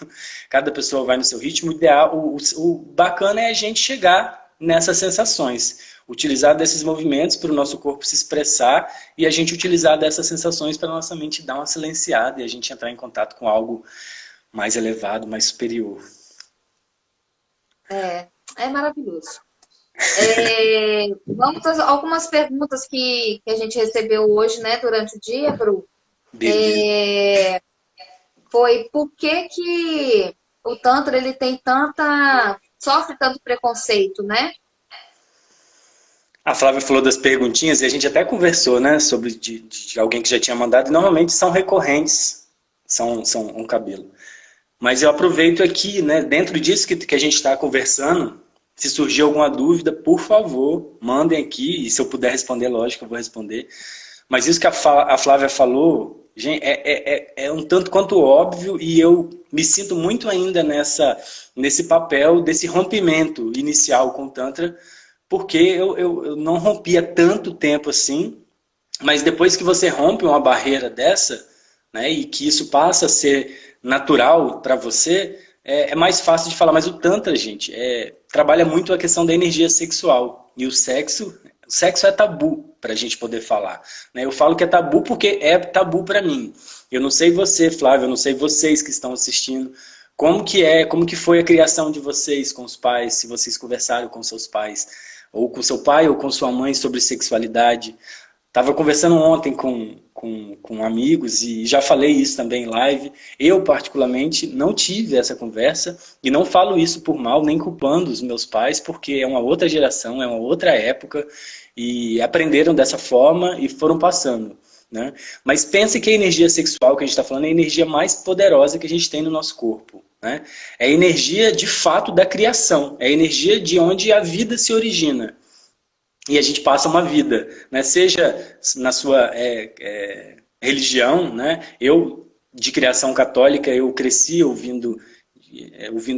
cada pessoa vai no seu ritmo. O ideal, o bacana é a gente chegar nessas sensações. Utilizar desses movimentos para o nosso corpo se expressar e a gente utilizar dessas sensações para a nossa mente dar uma silenciada e a gente entrar em contato com algo mais elevado, mais superior. É maravilhoso. Vamos às algumas perguntas que a gente recebeu hoje, né, durante o dia, Bru. Beleza. Foi por que o Tantra ele tem sofre tanto preconceito, né? A Flávia falou das perguntinhas e a gente até conversou, né, sobre de alguém que já tinha mandado, e normalmente são recorrentes, são um cabelo. Mas eu aproveito aqui, né, dentro disso que a gente está conversando, se surgir alguma dúvida, por favor, mandem aqui, e se eu puder responder, lógico, eu vou responder. Mas isso que a Flávia falou, gente, é um tanto quanto óbvio, e eu me sinto muito ainda nesse papel desse rompimento inicial com o Tantra, porque eu não rompia tanto tempo assim, mas depois que você rompe uma barreira dessa, né, e que isso passa a ser natural para você, é mais fácil de falar. Mas o Tantra, gente, trabalha muito a questão da energia sexual. E o sexo é tabu para a gente poder falar. Né? Eu falo que é tabu porque é tabu para mim. Eu não sei você, Flávio, eu não sei vocês que estão assistindo, como que foi a criação de vocês com os pais, se vocês conversaram com seus pais. ou com seu pai, ou com sua mãe sobre sexualidade. Estava conversando ontem com amigos e já falei isso também em live. Eu, particularmente, não tive essa conversa e não falo isso por mal, nem culpando os meus pais, porque é uma outra geração, é uma outra época e aprenderam dessa forma e foram passando. Né? Mas pense que a energia sexual que a gente está falando é a energia mais poderosa que a gente tem no nosso corpo. Né? É a energia, de fato, da criação. É a energia de onde a vida se origina. E a gente passa uma vida, né? Seja na sua religião, né? Eu, de criação católica, eu cresci ouvindo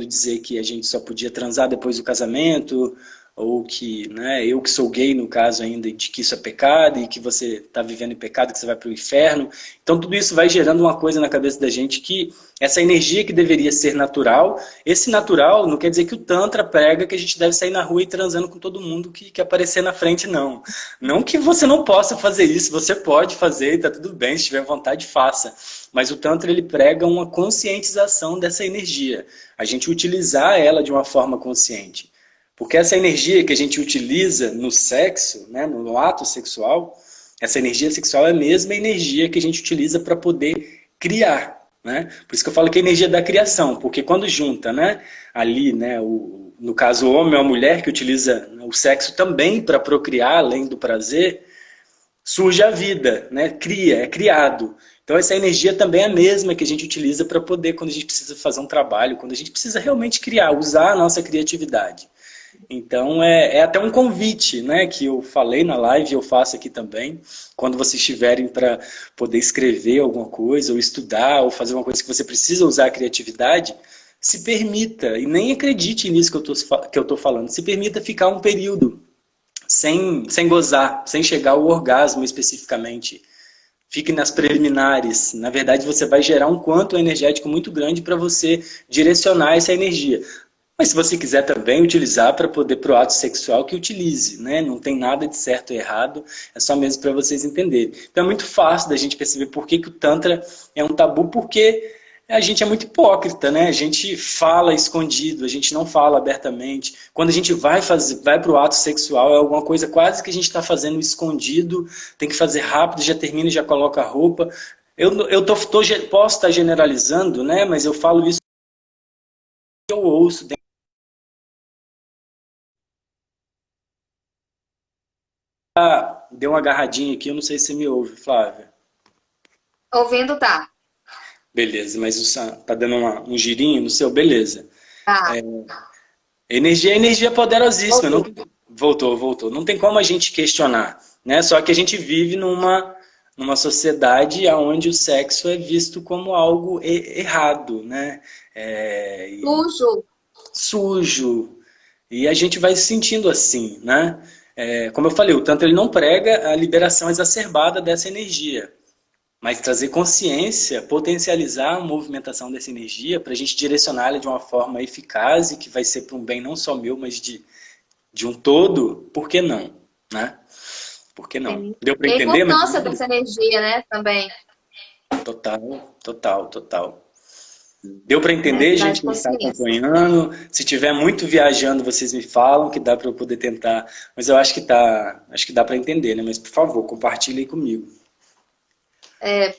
dizer que a gente só podia transar depois do casamento, ou que, né, eu que sou gay, no caso ainda, de que isso é pecado, e que você está vivendo em pecado, que você vai para o inferno. Então tudo isso vai gerando uma coisa na cabeça da gente, que essa energia que deveria ser natural, esse natural não quer dizer que o Tantra prega que a gente deve sair na rua e transando com todo mundo que aparecer na frente, não. Não que você não possa fazer isso, você pode fazer, está tudo bem, se tiver vontade, faça. Mas o Tantra, ele prega uma conscientização dessa energia, a gente utilizar ela de uma forma consciente. Porque essa energia que a gente utiliza no sexo, né, no ato sexual, essa energia sexual é a mesma energia que a gente utiliza para poder criar. Né? Por isso que eu falo que é a energia da criação, porque quando junta, né, ali, né, no caso o homem ou a mulher que utiliza o sexo também para procriar, além do prazer, surge a vida, né, é criado. Então essa energia também é a mesma que a gente utiliza para poder, quando a gente precisa fazer um trabalho, quando a gente precisa realmente criar, usar a nossa criatividade. Então é até um convite, né, que eu falei na live, eu faço aqui também, quando vocês estiverem para poder escrever alguma coisa, ou estudar, ou fazer uma coisa que você precisa usar a criatividade, se permita, e nem acredite nisso que eu tô falando, se permita ficar um período sem gozar, sem chegar ao orgasmo especificamente. Fique nas preliminares. Na verdade, você vai gerar um quanto energético muito grande para você direcionar essa energia. Mas se você quiser também utilizar para poder pro ato sexual, que utilize, né? Não tem nada de certo ou errado, é só mesmo para vocês entenderem. Então é muito fácil da gente perceber por que o Tantra é um tabu, porque a gente é muito hipócrita, né? A gente fala escondido, a gente não fala abertamente. Quando a gente vai pro ato sexual, é alguma coisa quase que a gente está fazendo escondido, tem que fazer rápido, já termina e já coloca a roupa. Posso estar generalizando, né? Mas eu falo isso que eu ouço. Deu uma agarradinha aqui, eu não sei se você me ouve, Flávia. Ouvindo, tá. Beleza, mas tá dando um girinho no seu, beleza. Tá. Energia poderosíssima. Não, Ouvi. voltou. Não tem como a gente questionar, né? Só que a gente vive numa sociedade onde o sexo é visto como algo errado, né? Sujo. Sujo. E a gente vai se sentindo assim, né? Como eu falei, o Tantra ele não prega a liberação exacerbada dessa energia, mas trazer consciência, potencializar a movimentação dessa energia para a gente direcioná-la de uma forma eficaz e que vai ser para um bem não só meu, mas de um todo, por que não? Né? Por que não? Sim. Deu para E a entender? importância dessa energia, né, também. Total. Deu para Né, entender, traz gente, que está consciência. acompanhando? Se tiver muito viajando, vocês me falam que dá para eu poder tentar. Mas eu acho que dá para entender, né? Mas por favor, compartilhe aí comigo.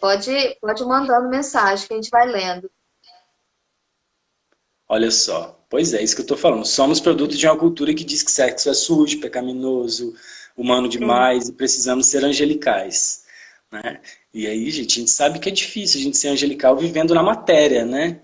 Pode mandando mensagem que a gente vai lendo. Olha só. Pois é, isso que eu estou falando. Somos produto de uma cultura que diz que sexo é sujo, pecaminoso, humano Sim. demais e precisamos ser angelicais, né? E aí, gente, a gente sabe que é difícil a gente ser angelical vivendo na matéria, né?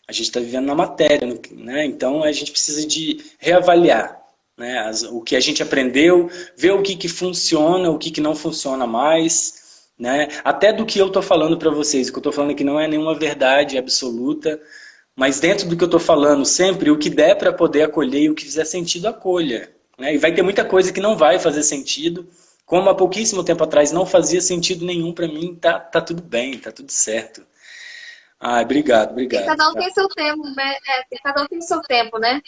A gente está vivendo na matéria, né? Então a gente precisa de reavaliar, né? O que a gente aprendeu, ver o que funciona, o que não funciona mais, né? Até do que eu estou falando para vocês, o que eu estou falando aqui não é nenhuma verdade absoluta, mas dentro do que eu estou falando sempre, o que der para poder acolher e o que fizer sentido, acolha, né? E vai ter muita coisa que não vai fazer sentido, como há pouquíssimo tempo atrás não fazia sentido nenhum para mim, tá tudo bem, tá tudo certo. Ah, obrigado. E cada um tem seu tempo, né? Cada um tem seu tempo, né?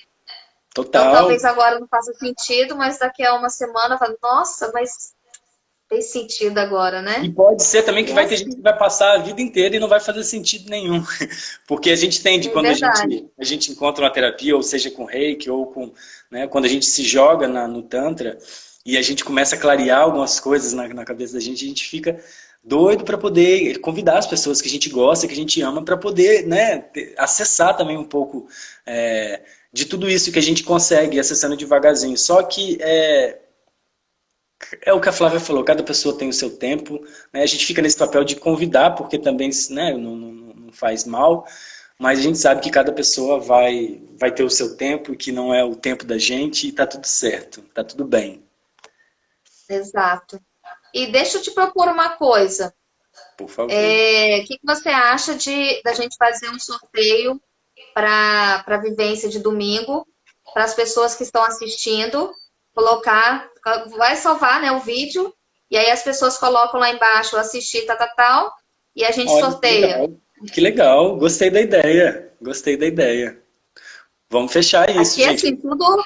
Então Total. talvez agora não faça sentido, mas daqui a uma semana, fala, nossa, mas fez sentido agora, E né? pode ser também que E vai ter gente assim, que vai passar a vida inteira e não vai fazer sentido nenhum. Porque a gente tende, é quando verdade. a gente encontra uma terapia, ou seja com reiki, ou com, né, quando a gente se joga no Tantra, e a gente começa a clarear algumas coisas na cabeça da gente fica doido para poder convidar as pessoas que a gente gosta, que a gente ama, para poder, né, acessar também um pouco de tudo isso que a gente consegue, acessando devagarzinho. Só que é o que a Flávia falou, cada pessoa tem o seu tempo, né? A gente fica nesse papel de convidar, porque também, né, não faz mal, mas a gente sabe que cada pessoa vai ter o seu tempo, e que não é o tempo da gente, e tá tudo certo, tá tudo bem. Exato. E deixa eu te propor uma coisa. Por favor. O que que você acha da gente fazer um sorteio para a vivência de domingo, para as pessoas que estão assistindo, colocar, vai salvar, né, o vídeo, e aí as pessoas colocam lá embaixo assistir, tal, tal, tal, e a gente Olha, que sorteia. legal. Que legal, gostei da ideia. Gostei da ideia. Vamos fechar isso, Aqui, gente. assim, tudo.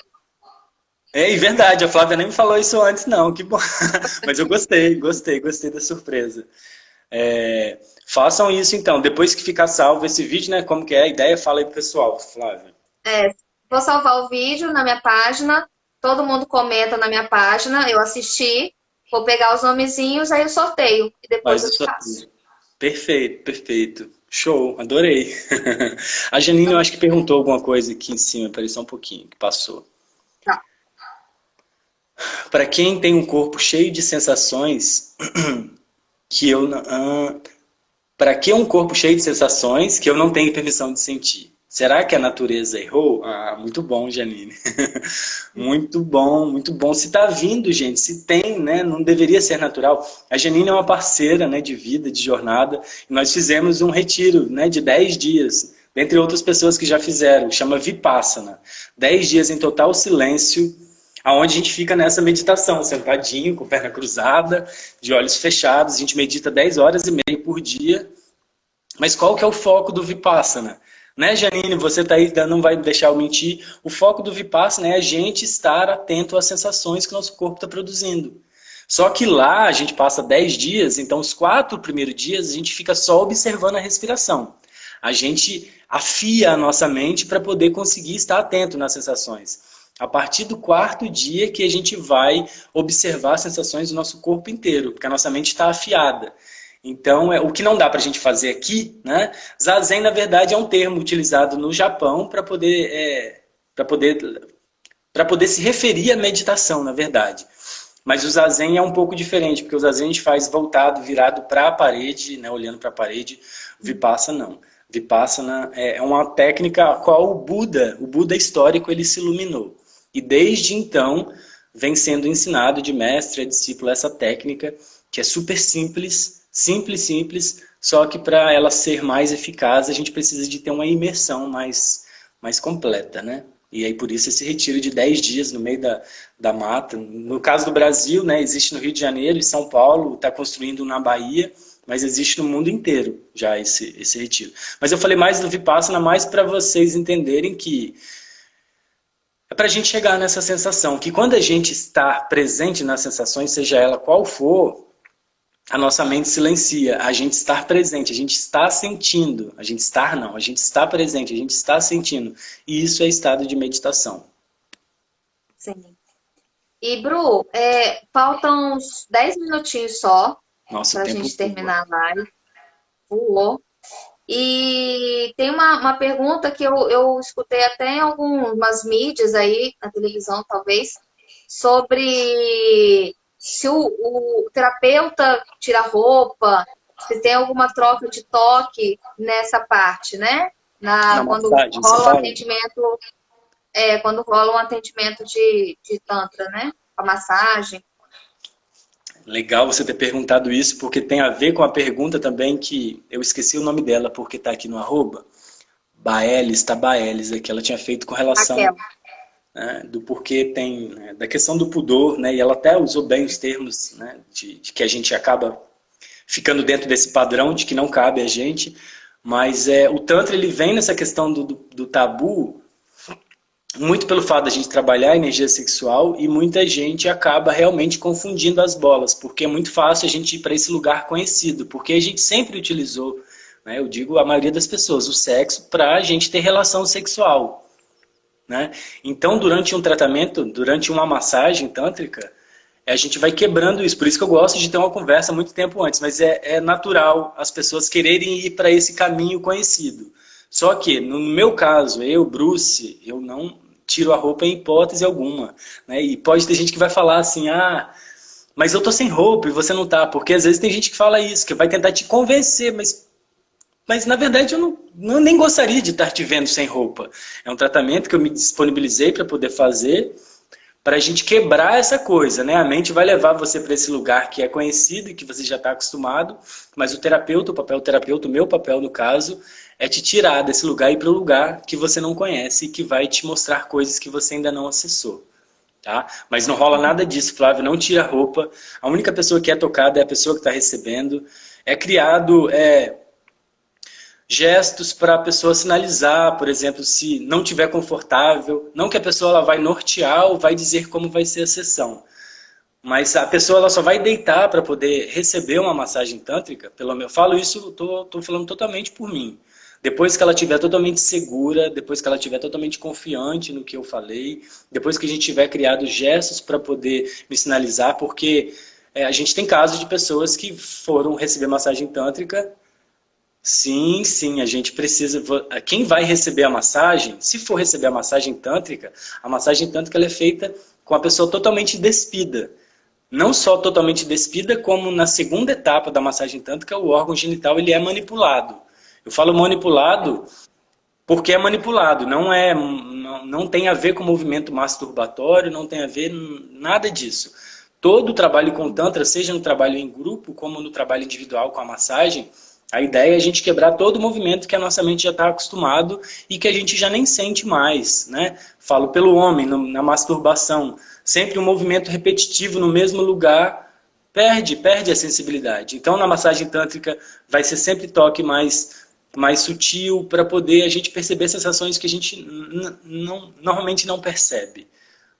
É verdade, a Flávia nem me falou isso antes, não. Que bom. Mas eu gostei da surpresa. Façam isso então. Depois que ficar salvo esse vídeo, né? Como que é a ideia? Fala aí pro pessoal, Flávia. Vou salvar o vídeo na minha página, todo mundo comenta na minha página, eu assisti, vou pegar os nomezinhos, aí eu sorteio, e depois Faz eu o te passo. sorteio. Perfeito, perfeito. Show, adorei. A Janine, eu acho que perguntou alguma coisa aqui em cima, peraí só um pouquinho, que passou. Tá. Para quem tem um corpo cheio de sensações que eu não. Para que um corpo cheio de sensações que eu não tenho permissão de sentir? Será que a natureza errou? Ah, muito bom, Janine. Muito bom, muito bom. Se está vindo, gente, se tem, né? Não deveria ser natural. A Janine é uma parceira, né, de vida, de jornada. E nós fizemos um retiro, né, de 10 dias, dentre outras pessoas que já fizeram. Chama Vipassana. 10 dias em total silêncio, aonde a gente fica nessa meditação, sentadinho, com perna cruzada, de olhos fechados. A gente medita 10 horas e meia por dia. Mas qual que é o foco do Vipassana? Né, Janine, você tá aí, não vai deixar eu mentir. O foco do Vipassana é a gente estar atento às sensações que o nosso corpo está produzindo. Só que lá a gente passa 10 dias, então os 4 primeiros dias a gente fica só observando a respiração. A gente afia a nossa mente para poder conseguir estar atento nas sensações. A partir do 4º dia que a gente vai observar as sensações do nosso corpo inteiro, porque a nossa mente está afiada. Então, o que não dá para a gente fazer aqui, né? Zazen, na verdade, é um termo utilizado no Japão para poder se referir à meditação, na verdade. Mas o Zazen é um pouco diferente, porque o Zazen a gente faz voltado, virado para a parede, né, olhando para a parede. O Vipassana não. Vipassana é uma técnica a qual o Buda histórico, ele se iluminou. E desde então vem sendo ensinado de mestre a discípulo essa técnica, que é super simples, simples, só que para ela ser mais eficaz a gente precisa de ter uma imersão mais completa, né? E aí por isso esse retiro de 10 dias no meio da mata. No caso do Brasil, né, existe no Rio de Janeiro e São Paulo, está construindo na Bahia, mas existe no mundo inteiro já esse retiro. Mas eu falei mais do Vipassana mais para vocês entenderem que é para a gente chegar nessa sensação, que quando a gente está presente nas sensações, seja ela qual for, a nossa mente silencia. A gente estar presente, a gente está sentindo. A gente estar não, a gente está presente, a gente está sentindo. E isso é estado de meditação. Sim. E, Bru, faltam uns 10 minutinhos só Nosso para a tempo gente voa. terminar a live. Voou. E tem uma pergunta que eu escutei até em algumas mídias aí, na televisão talvez, sobre se o terapeuta tira roupa, se tem alguma troca de toque nessa parte, né? Na Quando massagem, você rola um fala? atendimento, quando rola um atendimento de tantra, né? A massagem. Legal você ter perguntado isso, porque tem a ver com a pergunta também que eu esqueci o nome dela, porque está aqui no arroba. Baelis, tá Baelis aqui, ela tinha feito com relação, Aquela. né, do porquê tem, né, da questão do pudor, né, e ela até usou bem os termos, né, de que a gente acaba ficando dentro desse padrão de que não cabe a gente, mas o Tantra ele vem nessa questão do tabu muito pelo fato da gente trabalhar a energia sexual e muita gente acaba realmente confundindo as bolas, porque é muito fácil a gente ir para esse lugar conhecido, porque a gente sempre utilizou, né, eu digo a maioria das pessoas, o sexo para a gente ter relação sexual, né? Então, durante um tratamento, durante uma massagem tântrica, a gente vai quebrando isso. Por isso que eu gosto de ter uma conversa muito tempo antes, mas é natural as pessoas quererem ir para esse caminho conhecido. Só que, no meu caso, eu, Bruce, eu não tiro a roupa em hipótese alguma, né? E pode ter gente que vai falar assim, mas eu tô sem roupa e você não tá. Porque às vezes tem gente que fala isso, que vai tentar te convencer, mas na verdade eu nem gostaria de estar te vendo sem roupa. É um tratamento que eu me disponibilizei para poder fazer, para a gente quebrar essa coisa, né? A mente vai levar você para esse lugar que é conhecido e que você já está acostumado, mas o terapeuta, o papel do terapeuta, o meu papel no caso, é te tirar desse lugar e ir para o lugar que você não conhece e que vai te mostrar coisas que você ainda não acessou. Tá? Mas não rola nada disso, Flávio, não tira a roupa. A única pessoa que é tocada é a pessoa que está recebendo. É criado gestos para a pessoa sinalizar, por exemplo, se não tiver confortável, não que a pessoa ela vai nortear ou vai dizer como vai ser a sessão, mas a pessoa ela só vai deitar para poder receber uma massagem tântrica, pelo menos eu falo isso, estou falando totalmente por mim. Depois que ela estiver totalmente segura, depois que ela estiver totalmente confiante no que eu falei, depois que a gente tiver criado gestos para poder me sinalizar, porque a gente tem casos de pessoas que foram receber massagem tântrica. Sim, sim, a gente precisa. Quem vai receber a massagem, se for receber a massagem tântrica ela é feita com a pessoa totalmente despida. Não só totalmente despida, como na segunda etapa da massagem tântrica, o órgão genital ele é manipulado. Eu falo manipulado porque é manipulado, não tem a ver com movimento masturbatório, não tem a ver nada disso. Todo o trabalho com Tantra, seja no trabalho em grupo, como no trabalho individual com a massagem, a ideia é a gente quebrar todo o movimento que a nossa mente já está acostumado e que a gente já nem sente mais, né? Falo pelo homem, na masturbação, sempre um movimento repetitivo no mesmo lugar, perde a sensibilidade. Então, na massagem tântrica, vai ser sempre toque mais sutil para poder a gente perceber sensações que a gente normalmente não percebe.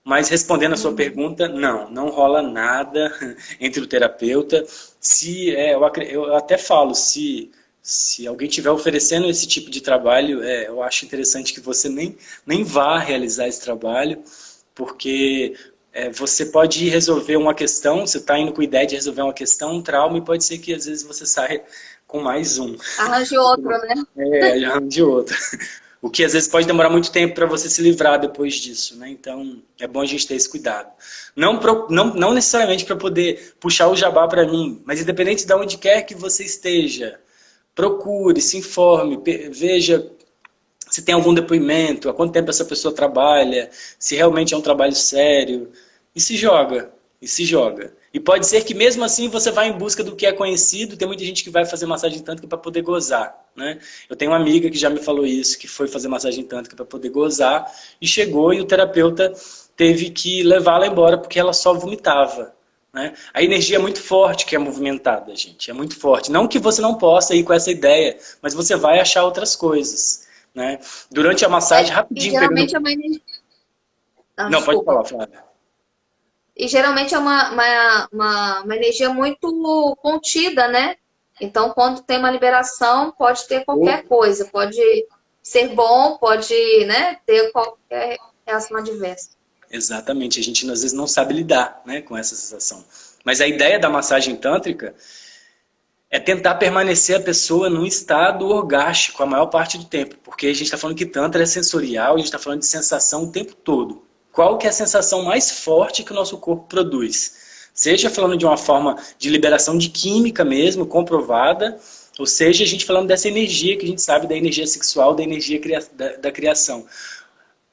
Mas respondendo a sua pergunta, não rola nada entre o terapeuta. Eu até falo, se alguém estiver oferecendo esse tipo de trabalho, eu acho interessante que você nem vá realizar esse trabalho, porque você pode ir resolver uma questão, você está indo com a ideia de resolver uma questão, um trauma, e pode ser que às vezes você saia com mais um. Arranje outro, né? Arranje outro. O que às vezes pode demorar muito tempo para você se livrar depois disso, né? Então é bom a gente ter esse cuidado. Não necessariamente para poder puxar o jabá para mim, mas independente de onde quer que você esteja, procure, se informe, veja se tem algum depoimento, há quanto tempo essa pessoa trabalha, se realmente é um trabalho sério, e se joga, e se joga. E pode ser que mesmo assim você vá em busca do que é conhecido, tem muita gente que vai fazer massagem tântrica para poder gozar, né? Eu tenho uma amiga que já me falou isso, que foi fazer massagem tântrica para poder gozar, e chegou e o terapeuta teve que levá-la embora porque ela só vomitava, né? A energia é muito forte que é movimentada, gente, é muito forte. Não que você não possa ir com essa ideia, mas você vai achar outras coisas, né? Durante a massagem, rapidinho... E geralmente é uma energia... Não, pode falar, Flávia. E geralmente é uma energia muito contida, né? Então, quando tem uma liberação, pode ter qualquer coisa. Pode ser bom, pode, né, ter qualquer reação adversa. Exatamente. A gente, às vezes, não sabe lidar, né, com essa sensação. Mas a ideia da massagem tântrica é tentar permanecer a pessoa num estado orgástico a maior parte do tempo. Porque a gente está falando que Tantra é sensorial, a gente está falando de sensação o tempo todo. Qual que é a sensação mais forte que o nosso corpo produz? Seja falando de uma forma de liberação de química mesmo, comprovada, ou seja, a gente falando dessa energia que a gente sabe da energia sexual, da energia da criação.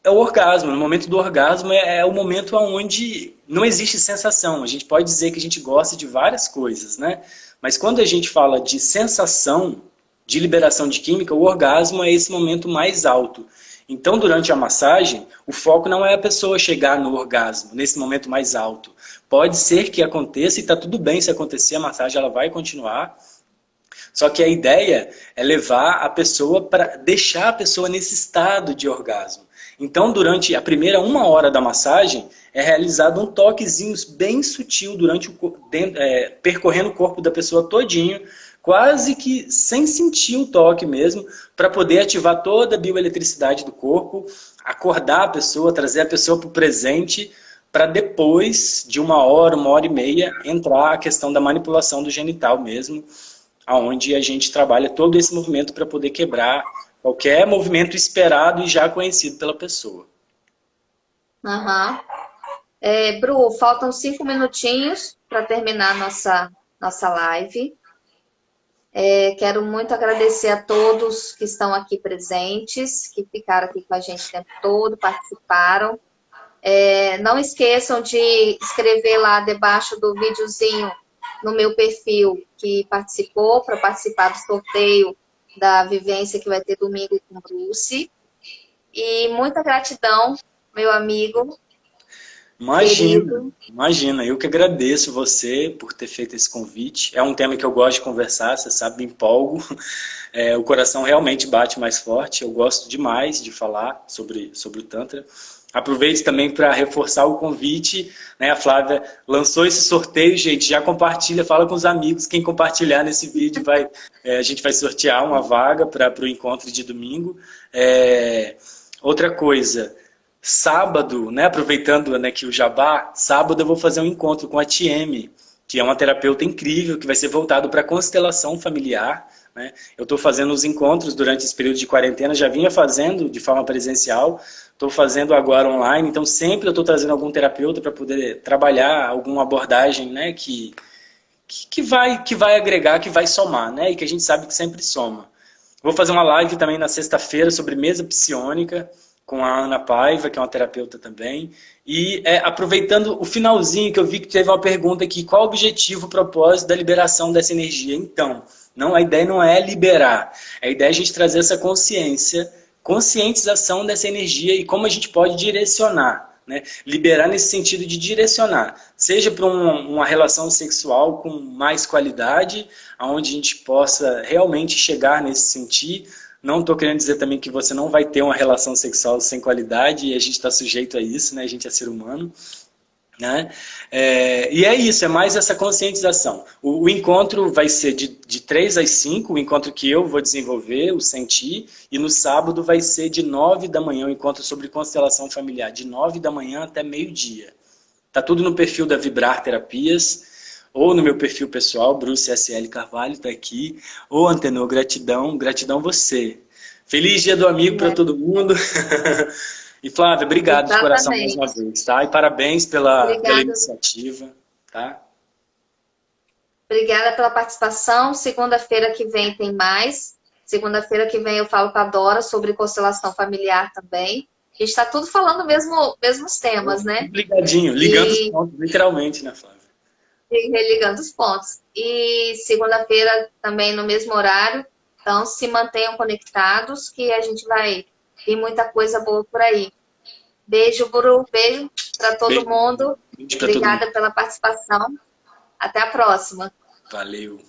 É o orgasmo. No momento do orgasmo é o momento onde não existe sensação. A gente pode dizer que a gente gosta de várias coisas, né? Mas quando a gente fala de sensação, de liberação de química, o orgasmo é esse momento mais alto. Então, durante a massagem, o foco não é a pessoa chegar no orgasmo, nesse momento mais alto. Pode ser que aconteça e está tudo bem se acontecer, a massagem ela vai continuar. Só que a ideia é levar a pessoa para deixar a pessoa nesse estado de orgasmo. Então, durante a primeira 1 hora da massagem, é realizado um toquezinho bem sutil durante percorrendo o corpo da pessoa todinho, quase que sem sentir o toque mesmo, para poder ativar toda a bioeletricidade do corpo, acordar a pessoa, trazer a pessoa para o presente, para depois de 1 hora, 1 hora e meia, entrar a questão da manipulação do genital mesmo, aonde a gente trabalha todo esse movimento para poder quebrar qualquer movimento esperado e já conhecido pela pessoa. Aham. Bru, faltam 5 minutinhos para terminar nossa live. Quero muito agradecer a todos que estão aqui presentes, que ficaram aqui com a gente o tempo todo, participaram. Não esqueçam de escrever lá debaixo do videozinho no meu perfil que participou, para participar do sorteio da vivência que vai ter domingo com o Bruce. E muita gratidão, meu amigo. Imagina, eu que agradeço você por ter feito esse convite. É um tema que eu gosto de conversar, você sabe, me empolgo. O coração realmente bate mais forte, eu gosto demais de falar sobre o Tantra. Aproveito também para reforçar o convite, né? A Flávia lançou esse sorteio, gente, já compartilha, fala com os amigos, quem compartilhar nesse vídeo a gente vai sortear uma vaga para o encontro de domingo. Outra coisa, sábado, né, aproveitando, né, que o Jabá, sábado eu vou fazer um encontro com a Tieme, que é uma terapeuta incrível, que vai ser voltado para a constelação familiar, né? Eu estou fazendo os encontros durante esse período de quarentena, já vinha fazendo de forma presencial, estou fazendo agora online, então sempre eu estou trazendo algum terapeuta para poder trabalhar alguma abordagem, né, que vai agregar, que vai somar, né, e que a gente sabe que sempre soma. Vou fazer uma live também na sexta-feira sobre mesa psiônica, com a Ana Paiva, que é uma terapeuta também. E aproveitando o finalzinho, que eu vi que teve uma pergunta aqui, qual o objetivo, o propósito da liberação dessa energia? Então, a ideia não é liberar, a ideia é a gente trazer essa conscientização dessa energia e como a gente pode direcionar, né? Liberar nesse sentido de direcionar, seja para uma relação sexual com mais qualidade, onde a gente possa realmente chegar nesse sentido. Não estou querendo dizer também que você não vai ter uma relação sexual sem qualidade, e a gente está sujeito a isso, né? A gente é ser humano. Né? E é isso, é mais essa conscientização. O encontro vai ser de 3 às 5, o encontro que eu vou desenvolver, o Sentir, e no sábado vai ser de 9 da manhã, o encontro sobre constelação familiar, de 9 da manhã até meio-dia. Tá tudo no perfil da Vibrar Terapias, ou no meu perfil pessoal, Bruce S.L. Carvalho, tá aqui, ou Antenor, gratidão você. Feliz Dia do Amigo para todo mundo. E Flávia, obrigado de coração mais uma vez, tá? E parabéns pela iniciativa, tá? Obrigada pela participação. Segunda-feira que vem tem mais. Segunda-feira que vem eu falo com a Dora sobre constelação familiar também. A gente está tudo falando mesmos temas, né? Ligadinho, ligando os pontos, literalmente, né, Flávia? Religando os pontos. E segunda-feira também no mesmo horário. Então, se mantenham conectados que a gente vai vir muita coisa boa por aí. Beijo, Buru. Beijo para todo mundo. Obrigada pela participação. Até a próxima. Valeu.